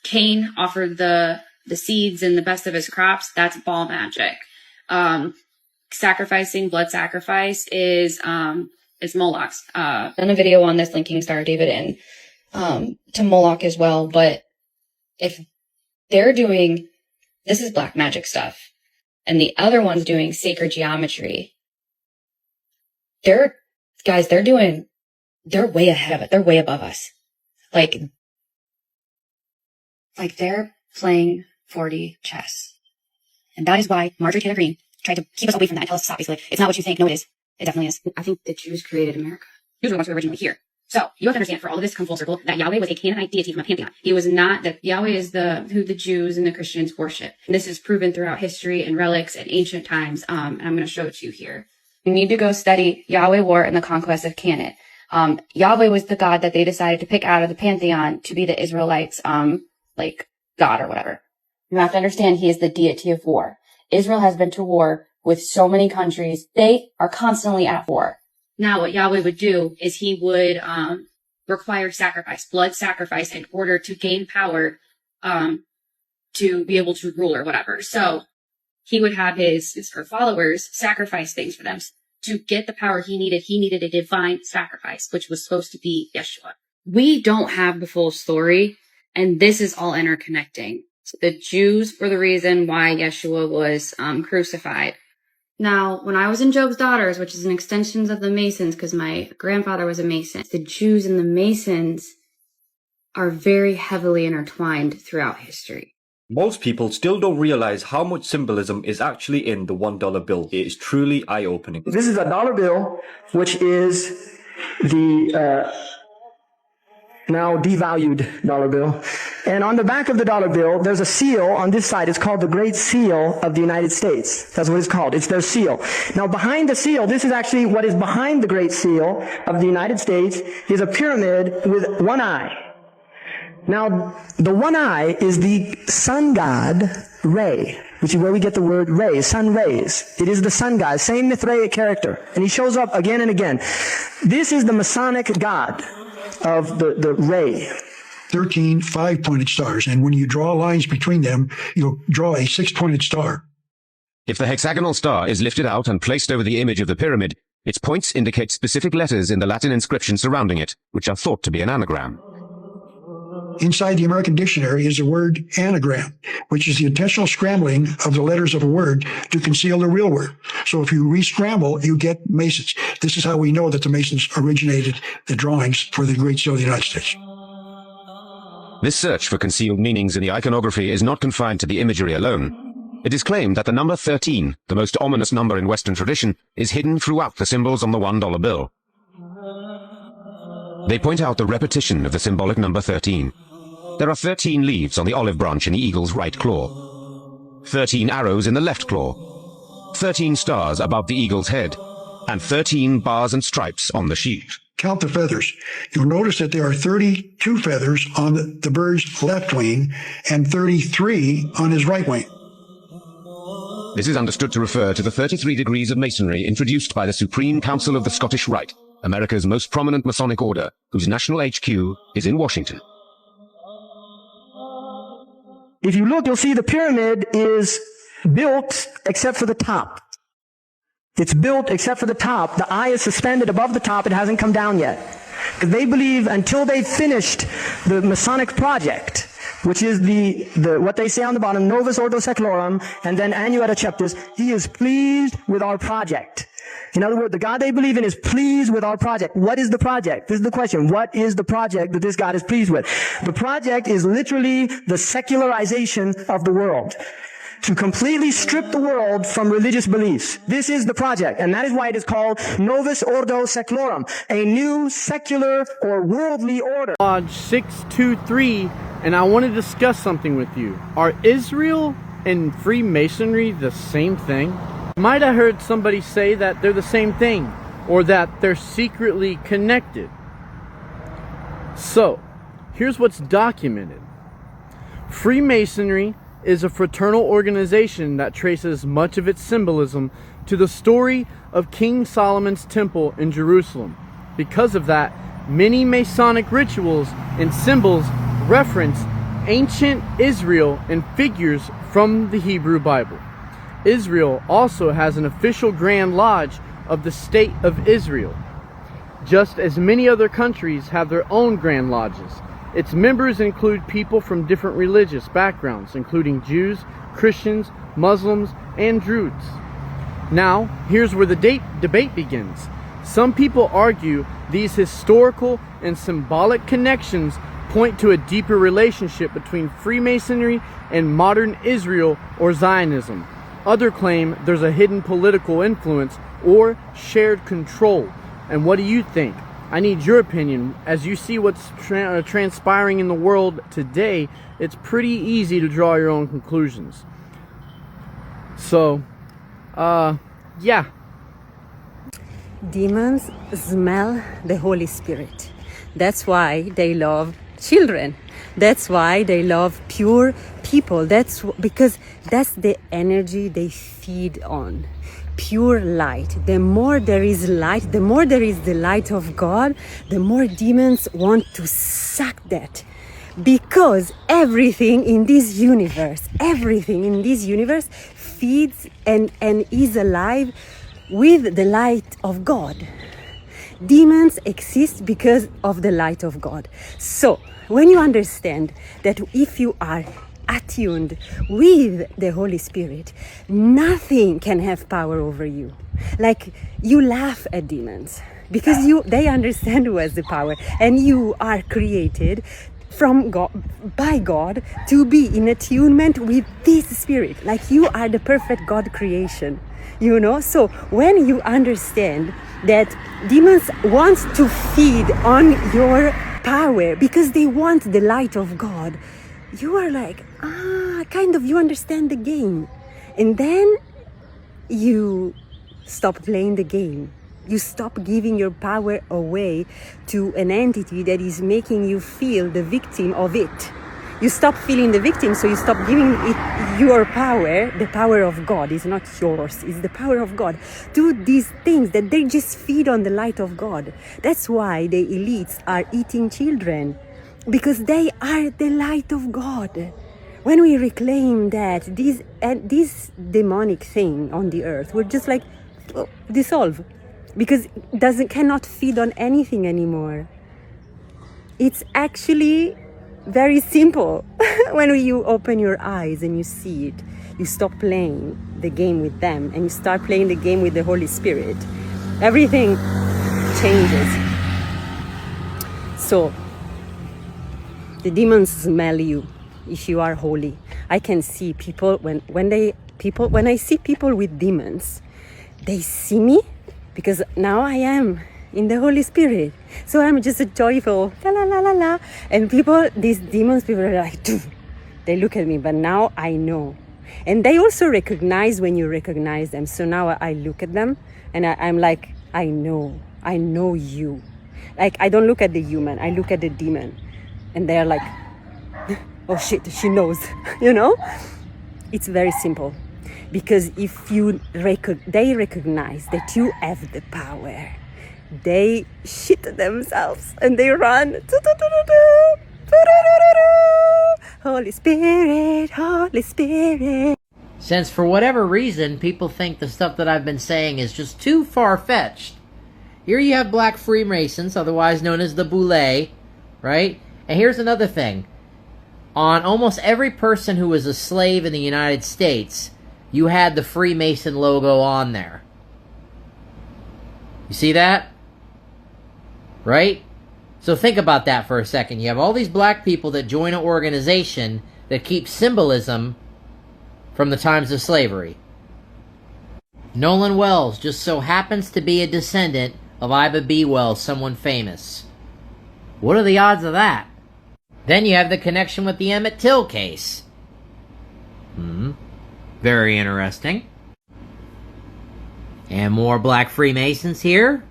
Cain offered the seeds and the best of his crops. That's Baal magic. Sacrificing, blood sacrifice is Moloch's. Done a video on this linking Star of David in to Moloch as well, but if they're doing, this is black magic stuff, and the other one's doing sacred geometry, they're way ahead of it. They're way above us. They're playing 4D chess. And that is why Marjorie Taylor Greene tried to keep us away from that and tell us to stop. Basically, it's not what you think. No, it is. It definitely is. I think the Jews created America. Jews were the ones who were originally here. So, you have to understand, for all of this to come full circle, that Yahweh was a Canaanite deity from a pantheon. He was not, that Yahweh is who the Jews and the Christians worship. And this is proven throughout history and relics and ancient times, and I'm going to show it to you here. You need to go study Yahweh War and the conquest of Canaan. Yahweh was the God that they decided to pick out of the pantheon to be the Israelites, God or whatever. You have to understand he is the deity of war. Israel has been to war with so many countries. They are constantly at war. Now, what Yahweh would do is he would require sacrifice, blood sacrifice, in order to gain power to be able to rule or whatever. So he would have his followers sacrifice things for them. To get the power he needed a divine sacrifice, which was supposed to be Yeshua. We don't have the full story, and this is all interconnecting. So the Jews were the reason why Yeshua was crucified. Now, when I was in Job's Daughters, which is an extension of the Masons, because my grandfather was a Mason, the Jews and the Masons are very heavily intertwined throughout history. Most people still don't realize how much symbolism is actually in the $1 bill. It is truly eye-opening. This is a dollar bill, which is the now devalued dollar bill. And on the back of the dollar bill, there's a seal on this side. It's called the Great Seal of the United States. That's what it's called. It's their seal. Now, behind the seal, this is actually what is behind the Great Seal of the United States, is a pyramid with one eye. Now, the one eye is the sun god, Re, which is where we get the word Re, sun rays. It is the sun god, same Mithraic character. And he shows up again and again. This is the Masonic god of the Re. 13 5-pointed stars, and when you draw lines between them, you'll draw a 6-pointed star. If the hexagonal star is lifted out and placed over the image of the pyramid, its points indicate specific letters in the Latin inscription surrounding it, which are thought to be an anagram. Inside the American Dictionary is the word anagram, which is the intentional scrambling of the letters of a word to conceal the real word. So if you re-scramble, you get Masons. This is how we know that the Masons originated the drawings for the Great Seal of the United States. This search for concealed meanings in the iconography is not confined to the imagery alone. It is claimed that the number 13, the most ominous number in Western tradition, is hidden throughout the symbols on the $1 bill. They point out the repetition of the symbolic number 13. There are 13 leaves on the olive branch in the eagle's right claw, 13 arrows in the left claw, 13 stars above the eagle's head, and 13 bars and stripes on the sheath. Count the feathers. You'll notice that there are 32 feathers on the bird's left wing and 33 on his right wing. This is understood to refer to the 33 degrees of masonry introduced by the Supreme Council of the Scottish Rite, America's most prominent Masonic order, whose national HQ is in Washington. If you look, you'll see the pyramid is built except for the top. It's built except for the top. The eye is suspended above the top. It hasn't come down yet. Because they believe until they've finished the Masonic project, which is the what they say on the bottom, Novus Ordo Seclorum, and then Annuetta Chapters, he is pleased with our project. In other words, the God they believe in is pleased with our project. What is the project? This is the question. What is the project that this God is pleased with? The project is literally the secularization of the world. To completely strip the world from religious beliefs. This is the project, and that is why it is called Novus Ordo Seclorum, a new secular or worldly order. Lodge 623, and I want to discuss something with you. Are Israel and Freemasonry the same thing? Might have heard somebody say that they're the same thing, or that they're secretly connected. So, here's what's documented. Freemasonry is a fraternal organization that traces much of its symbolism to the story of King Solomon's temple in Jerusalem. Because of that, many Masonic rituals and symbols reference ancient Israel and figures from the Hebrew Bible. Israel also has an official Grand Lodge of the State of Israel, just as many other countries have their own Grand Lodges. Its members include people from different religious backgrounds, including Jews, Christians, Muslims, and Druids. Now, here's where the debate begins. Some people argue these historical and symbolic connections point to a deeper relationship between Freemasonry and modern Israel or Zionism. Others claim there's a hidden political influence or shared control. And what do you think? I need your opinion. As you see what's transpiring in the world today, it's pretty easy to draw your own conclusions. So, yeah. Demons smell the Holy Spirit. That's why they love children. That's why they love pure people. Because that's the energy they feed on. Pure light. The more there is light, the more there is the light of God, the more demons want to suck that. Because everything in this universe feeds and is alive with the light of God. Demons exist because of the light of God. So, when you understand that if you are attuned with the Holy Spirit, nothing can have power over you. Like, you laugh at demons because they understand who has the power, and you are created from God, by God, to be in attunement with this spirit. Like, you are the perfect God creation, you know. So when you understand that demons want to feed on your power because they want the light of God, you are like, you understand the game. And then you stop playing the game. You stop giving your power away to an entity that is making you feel the victim of it. You stop feeling the victim, so you stop giving it your power. The power of God is not yours, it's the power of God. Do these things that they just feed on the light of God. That's why the elites are eating children, because they are the light of God. When we reclaim that, this demonic thing on the earth will just like dissolve, because it cannot feed on anything anymore. It's actually very simple. When you open your eyes and you see it, you stop playing the game with them and you start playing the game with the Holy Spirit. Everything changes. So, the demons smell you if you are holy. I can see people when I see people with demons, they see me because now I am in the Holy Spirit. So I'm just a joyful la la la la la. And these demons, people are like, they look at me, but now I know. And they also recognize when you recognize them. So now I look at them and I'm like, I know you. Like, I don't look at the human, I look at the demon. And they're like, oh shit, she knows, you know? It's very simple. Because if they recognize that you have the power, they shit themselves and they run. Holy Spirit, Holy Spirit. since for whatever reason people think the stuff that I've been saying is just too far-fetched. Here you have black Freemasons, otherwise known as the Boule, right? And here's another thing. On almost every person who was a slave in the United States, you had the Freemason logo on there. You see that? Right? So think about that for a second. You have all these black people that join an organization that keeps symbolism from the times of slavery. Nolan Wells just so happens to be a descendant of Ida B. Wells, someone famous. What are the odds of that? Then you have the connection with the Emmett Till case. Very interesting. And more black Freemasons here.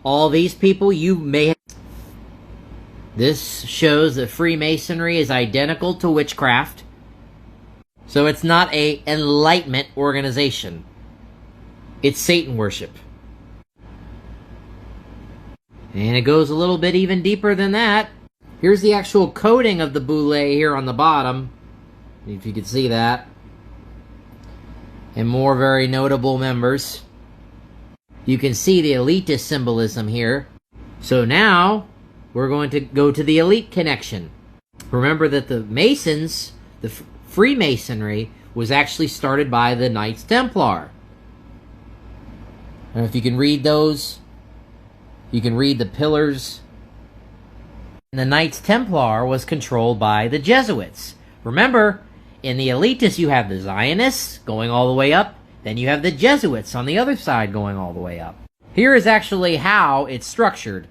All these people you may have... This shows that Freemasonry is identical to witchcraft. So it's not an enlightenment organization. It's Satan worship. And it goes a little bit even deeper than that. Here's the actual coding of the Boule here on the bottom, if you can see that. And more very notable members. You can see the elitist symbolism here. So now, we're going to go to the elite connection. Remember that the Masons, the Freemasonry, was actually started by the Knights Templar. And if you can read those, you can read the pillars. And the Knights Templar was controlled by the Jesuits. Remember, in the elitists you have the Zionists going all the way up, then you have the Jesuits on the other side going all the way up. Here is actually how it's structured.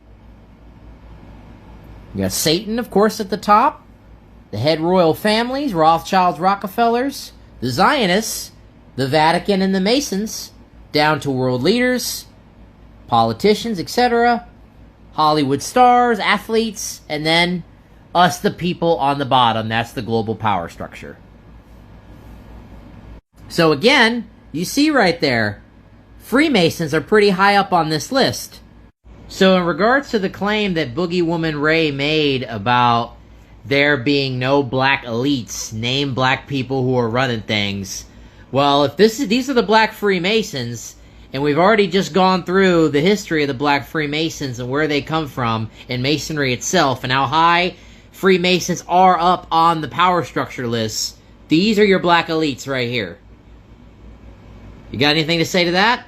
You got Satan, of course, at the top, the head royal families, Rothschilds, Rockefellers, the Zionists, the Vatican and the Masons, down to world leaders, politicians, etc., Hollywood stars, athletes, and then us, the people, on the bottom. That's the global power structure. So again, you see right there, Freemasons are pretty high up on this list. So in regards to the claim that Boogie Woman Ray made about there being no black elites, name black people who are running things, well, if these are the black Freemasons, and we've already just gone through the history of the black Freemasons and where they come from in Masonry itself and how high Freemasons are up on the power structure list, these are your black elites right here. You got anything to say to that?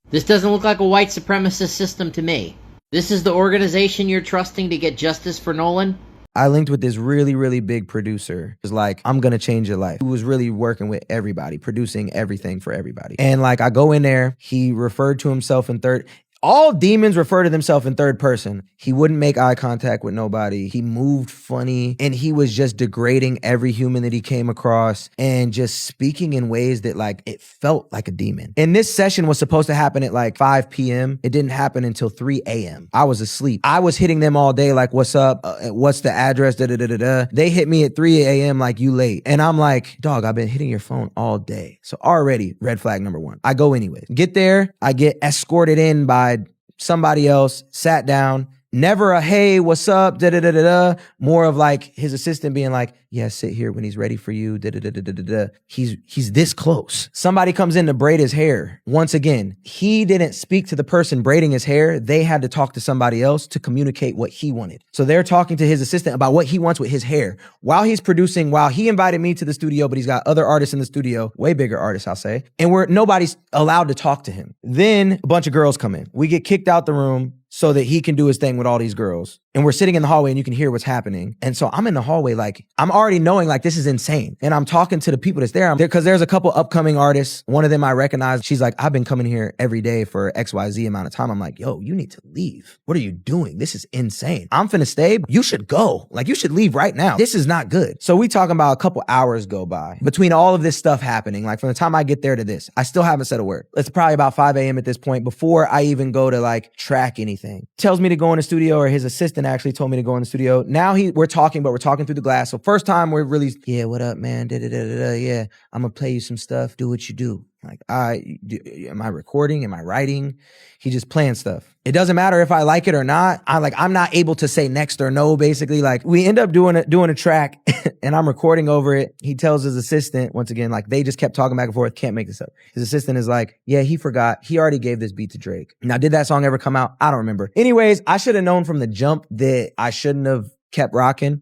This doesn't look like a white supremacist system to me. This is the organization you're trusting to get justice for Nolan? I linked with this really, really big producer. It was like, I'm gonna change your life. Who was really working with everybody, producing everything for everybody. And like, I go in there, he referred to himself in third. All demons refer to themselves in third person. He wouldn't make eye contact with nobody. He moved funny, and he was just degrading every human that he came across and just speaking in ways that like it felt like a demon. And this session was supposed to happen at like 5 p.m. It didn't happen until 3 a.m. I was asleep. I was hitting them all day like, what's up? What's the address? Da-da-da-da-da. They hit me at 3 a.m. like, you late. And I'm like, dog, I've been hitting your phone all day. So already red flag number one. I go anyway. Get there. I get escorted in by somebody else, sat down, never a, hey, what's up, da-da-da-da-da, more of like his assistant being like, yeah, sit here when he's ready for you, da-da-da-da-da-da. He's this close. Somebody comes in to braid his hair. Once again, he didn't speak to the person braiding his hair. They had to talk to somebody else to communicate what he wanted. So they're talking to his assistant about what he wants with his hair. While he's producing, while he invited me to the studio, but he's got other artists in the studio, way bigger artists, I'll say, and nobody's allowed to talk to him. Then a bunch of girls come in. We get kicked out the room so that he can do his thing with all these girls. And we're sitting in the hallway and you can hear what's happening. And so I'm in the hallway like, I'm already knowing like this is insane. And I'm talking to the people that's there. Because there's a couple upcoming artists. One of them I recognize. She's like, I've been coming here every day for XYZ amount of time. I'm like, yo, you need to leave. What are you doing? This is insane. I'm finna stay. You should go. Like you should leave right now. This is not good. So we talking about a couple hours go by between all of this stuff happening. Like from the time I get there to this, I still haven't said a word. It's probably about 5 a.m. at this point before I even go to like track anything. Tells me to go in the studio, or his assistant actually told me to go in the studio. Now we're talking, but we're talking through the glass. So first time we're really, yeah, what up, man? Da-da-da-da-da. Yeah, I'm gonna play you some stuff. Do what you do. Like, am I recording? Am I writing? He just playing stuff. It doesn't matter if I like it or not. I'm not able to say next or no, basically. Like, we end up doing a track and I'm recording over it. He tells his assistant, once again, like, they just kept talking back and forth. Can't make this up. His assistant is like, yeah, he forgot. He already gave this beat to Drake. Now, did that song ever come out? I don't remember. Anyways, I should have known from the jump that I shouldn't have kept rocking.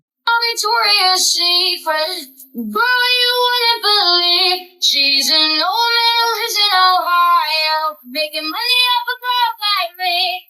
Victoria's Secret, girl, you wouldn't believe. She's an old man who lives in Ohio, making money off a girl like me.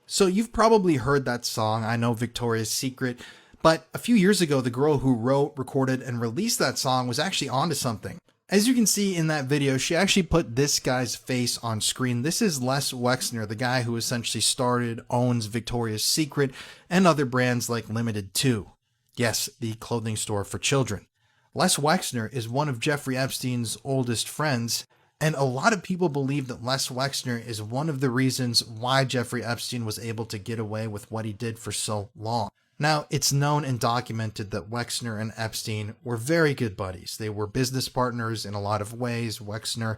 So you've probably heard that song, I Know Victoria's Secret, but a few years ago, the girl who wrote, recorded, and released that song was actually onto something. As you can see in that video, she actually put this guy's face on screen. This is Les Wexner, the guy who essentially started, owns Victoria's Secret, and other brands like Limited Too. Yes, the clothing store for children. Les Wexner is one of Jeffrey Epstein's oldest friends, and a lot of people believe that Les Wexner is one of the reasons why Jeffrey Epstein was able to get away with what he did for so long. Now, it's known and documented that Wexner and Epstein were very good buddies. They were business partners in a lot of ways. Wexner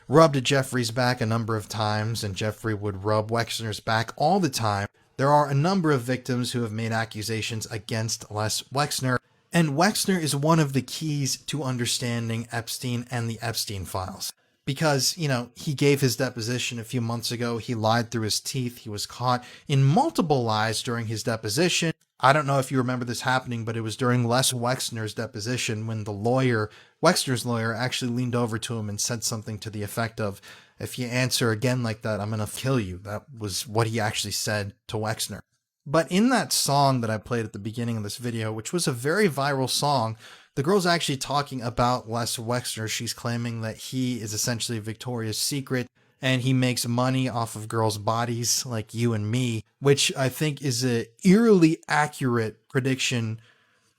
rubbed Jeffrey's back a number of times, and Jeffrey would rub Wexner's back all the time. There are a number of victims who have made accusations against Les Wexner, and Wexner is one of the keys to understanding Epstein and the Epstein files. Because, he gave his deposition a few months ago. He lied through his teeth. He was caught in multiple lies during his deposition. I don't know if you remember this happening, but it was during Les Wexner's deposition when the lawyer, Wexner's lawyer, actually leaned over to him and said something to the effect of, "If you answer again like that, I'm going to kill you." That was what he actually said to Wexner. But in that song that I played at the beginning of this video, which was a very viral song, the girl's actually talking about Les Wexner. She's claiming that he is essentially Victoria's Secret, and he makes money off of girls' bodies like you and me, which I think is a eerily accurate prediction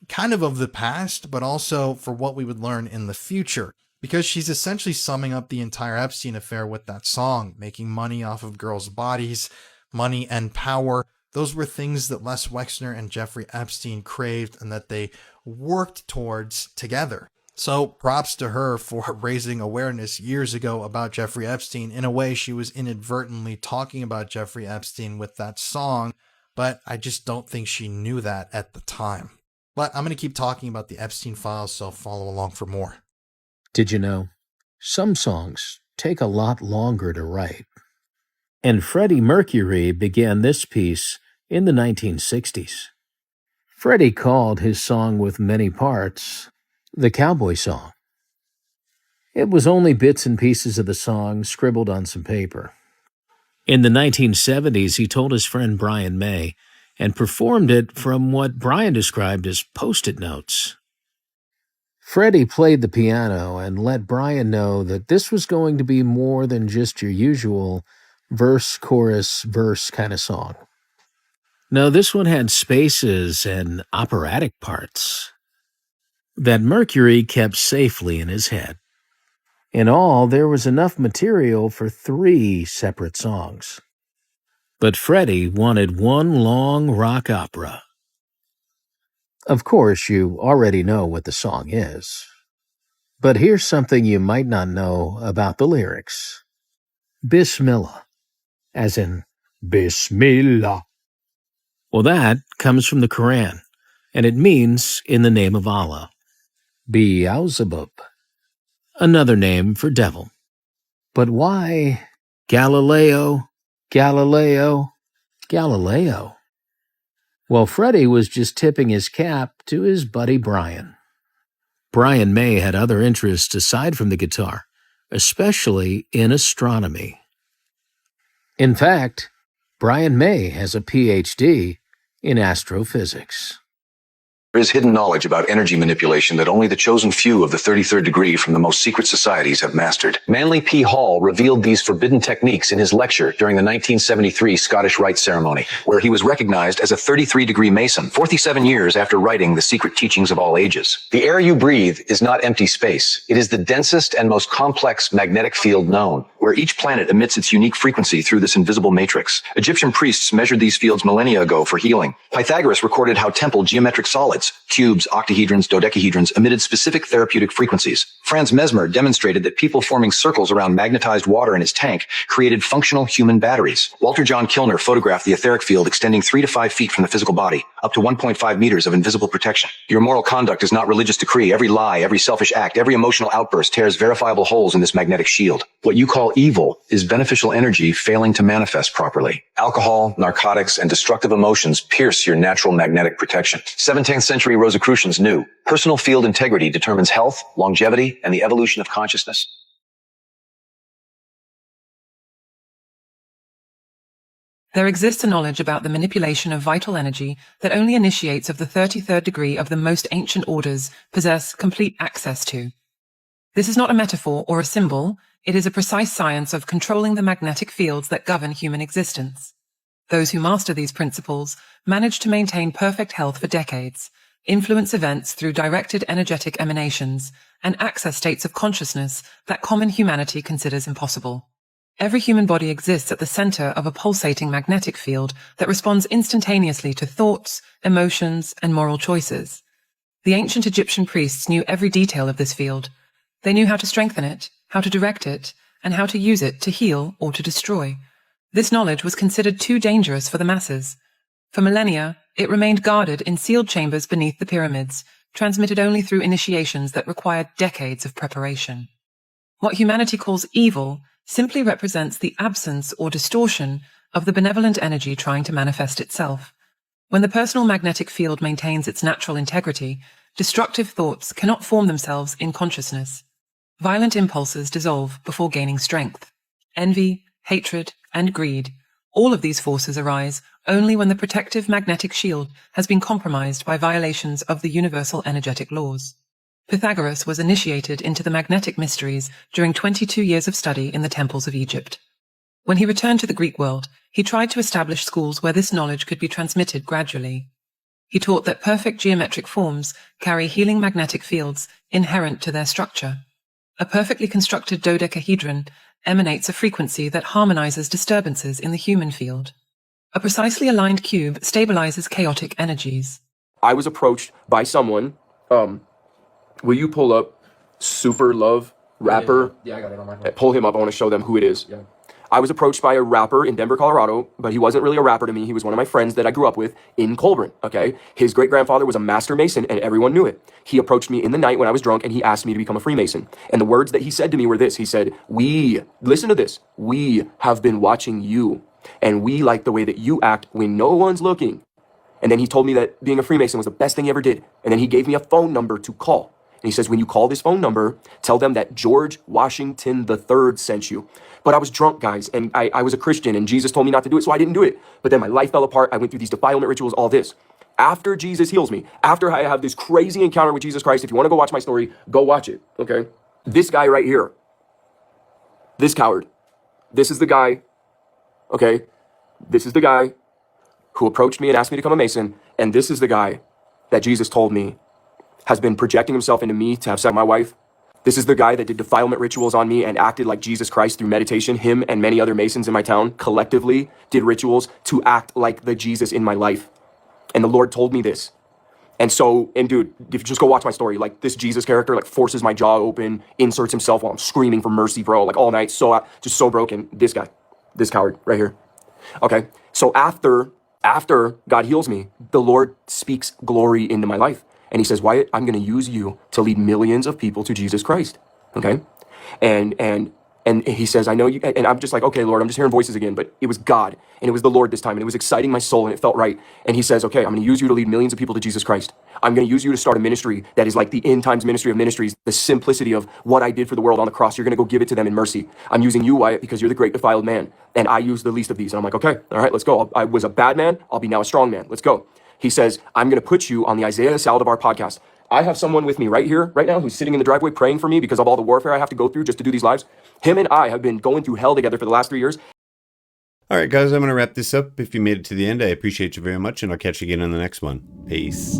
kind of the past, but also for what we would learn in the future. Because she's essentially summing up the entire Epstein affair with that song, making money off of girls' bodies, money and power. Those were things that Les Wexner and Jeffrey Epstein craved and that they worked towards together. So props to her for raising awareness years ago about Jeffrey Epstein. In a way, she was inadvertently talking about Jeffrey Epstein with that song, but I just don't think she knew that at the time. But I'm going to keep talking about the Epstein files, so follow along for more. Did you know? Some songs take a lot longer to write. And Freddie Mercury began this piece in the 1960s. Freddie called his song with many parts the Cowboy Song. It was only bits and pieces of the song scribbled on some paper. In the 1970s, he told his friend Brian May and performed it from what Brian described as Post-it notes. Freddie played the piano and let Brian know that this was going to be more than just your usual verse, chorus, verse kind of song. No, this one had spaces and operatic parts that Mercury kept safely in his head. In all, there was enough material for 3 separate songs. But Freddie wanted one long rock opera. Of course, you already know what the song is. But here's something you might not know about the lyrics. Bismillah, as in Bismillah. Well, that comes from the Quran, and it means in the name of Allah. Beelzebub, another name for devil. But why Galileo, Galileo, Galileo? Well, Freddie was just tipping his cap to his buddy Brian. Brian May had other interests aside from the guitar, especially in astronomy. In fact, Brian May has a PhD in astrophysics. There is hidden knowledge about energy manipulation that only the chosen few of the 33rd degree from the most secret societies have mastered. Manly P. Hall revealed these forbidden techniques in his lecture during the 1973 Scottish Rite ceremony, where he was recognized as a 33-degree Mason 47 years after writing The Secret Teachings of All Ages. The air you breathe is not empty space. It is the densest and most complex magnetic field known. where each planet emits its unique frequency through this invisible matrix. Egyptian priests measured these fields millennia ago for healing. Pythagoras recorded how temple geometric solids, cubes, octahedrons, dodecahedrons, emitted specific therapeutic frequencies. Franz Mesmer demonstrated that people forming circles around magnetized water in his tank created functional human batteries. Walter John Kilner photographed the etheric field extending 3 to 5 feet from the physical body, up to 1.5 meters of invisible protection. Your moral conduct is not religious decree. Every lie, every selfish act, every emotional outburst tears verifiable holes in this magnetic shield. What you call evil is beneficial energy failing to manifest properly. Alcohol, narcotics, and destructive emotions pierce your natural magnetic protection. 17th century Rosicrucians knew personal field integrity determines health, longevity, and the evolution of consciousness. There exists a knowledge about the manipulation of vital energy that only initiates of the 33rd degree of the most ancient orders possess complete access to. This is not a metaphor or a symbol, it is a precise science of controlling the magnetic fields that govern human existence. Those who master these principles manage to maintain perfect health for decades, influence events through directed energetic emanations, and access states of consciousness that common humanity considers impossible. Every human body exists at the center of a pulsating magnetic field that responds instantaneously to thoughts, emotions, and moral choices. The ancient Egyptian priests knew every detail of this field. They knew how to strengthen it, how to direct it, and how to use it to heal or to destroy. This knowledge was considered too dangerous for the masses. For millennia, it remained guarded in sealed chambers beneath the pyramids, transmitted only through initiations that required decades of preparation. What humanity calls evil simply represents the absence or distortion of the benevolent energy trying to manifest itself. When the personal magnetic field maintains its natural integrity, destructive thoughts cannot form themselves in consciousness. Violent impulses dissolve before gaining strength. Envy, hatred, and greed, all of these forces arise only when the protective magnetic shield has been compromised by violations of the universal energetic laws. Pythagoras was initiated into the magnetic mysteries during 22 years of study in the temples of Egypt. When he returned to the Greek world, he tried to establish schools where this knowledge could be transmitted gradually. He taught that perfect geometric forms carry healing magnetic fields inherent to their structure. A perfectly constructed dodecahedron emanates a frequency that harmonizes disturbances in the human field. A precisely aligned cube stabilizes chaotic energies. I was approached by someone, will you pull up Super Love rapper? Yeah, I got it on my phone. Pull him up, I want to show them who it is. Yeah. I was approached by a rapper in Denver, Colorado, but he wasn't really a rapper to me. He was one of my friends that I grew up with in Colburn, okay? His great-grandfather was a master mason, and everyone knew it. He approached me in the night when I was drunk, and he asked me to become a Freemason. And the words that he said to me were this. He said, listen to this, we have been watching you, and we like the way that you act when no one's looking. And then he told me that being a Freemason was the best thing he ever did. And then he gave me a phone number to call. And he says, when you call this phone number, tell them that George Washington III sent you. But I was drunk, guys, and I was a Christian, and Jesus told me not to do it, so I didn't do it. But then my life fell apart. I went through these defilement rituals, all this. After Jesus heals me, after I have this crazy encounter with Jesus Christ, if you want to go watch my story, go watch it, okay? This guy right here, this coward, this is the guy, okay? This is the guy who approached me and asked me to become a Mason, and this is the guy that Jesus told me has been projecting himself into me to have sex with my wife. This is the guy that did defilement rituals on me and acted like Jesus Christ through meditation. Him and many other Masons in my town collectively did rituals to act like the Jesus in my life. And the Lord told me this. And so, and dude, if you just go watch my story, like this Jesus character like forces my jaw open, inserts himself while I'm screaming for mercy, bro, like all night, just so broken. This guy, this coward right here. Okay, so after God heals me, the Lord speaks glory into my life. And he says, Wyatt, I'm going to use you to lead millions of people to Jesus Christ. Okay? And he says, I know you, and I'm just like, okay, Lord, I'm just hearing voices again, but it was God, and it was the Lord this time, and it was exciting my soul, and it felt right. And he says, okay, I'm going to use you to lead millions of people to Jesus Christ. I'm going to use you to start a ministry that is like the end times ministry of ministries, the simplicity of what I did for the world on the cross. You're going to go give it to them in mercy. I'm using you, Wyatt, because you're the great defiled man, and I use the least of these. And I'm like, okay, all right, let's go. I was a bad man. I'll be now a strong man. Let's go. He says, I'm going to put you on the Isaiah Saldivar podcast. I have someone with me right here, right now, who's sitting in the driveway praying for me because of all the warfare I have to go through just to do these lives. Him and I have been going through hell together for the last 3 years. All right, guys, I'm going to wrap this up. If you made it to the end, I appreciate you very much, and I'll catch you again on the next one. Peace.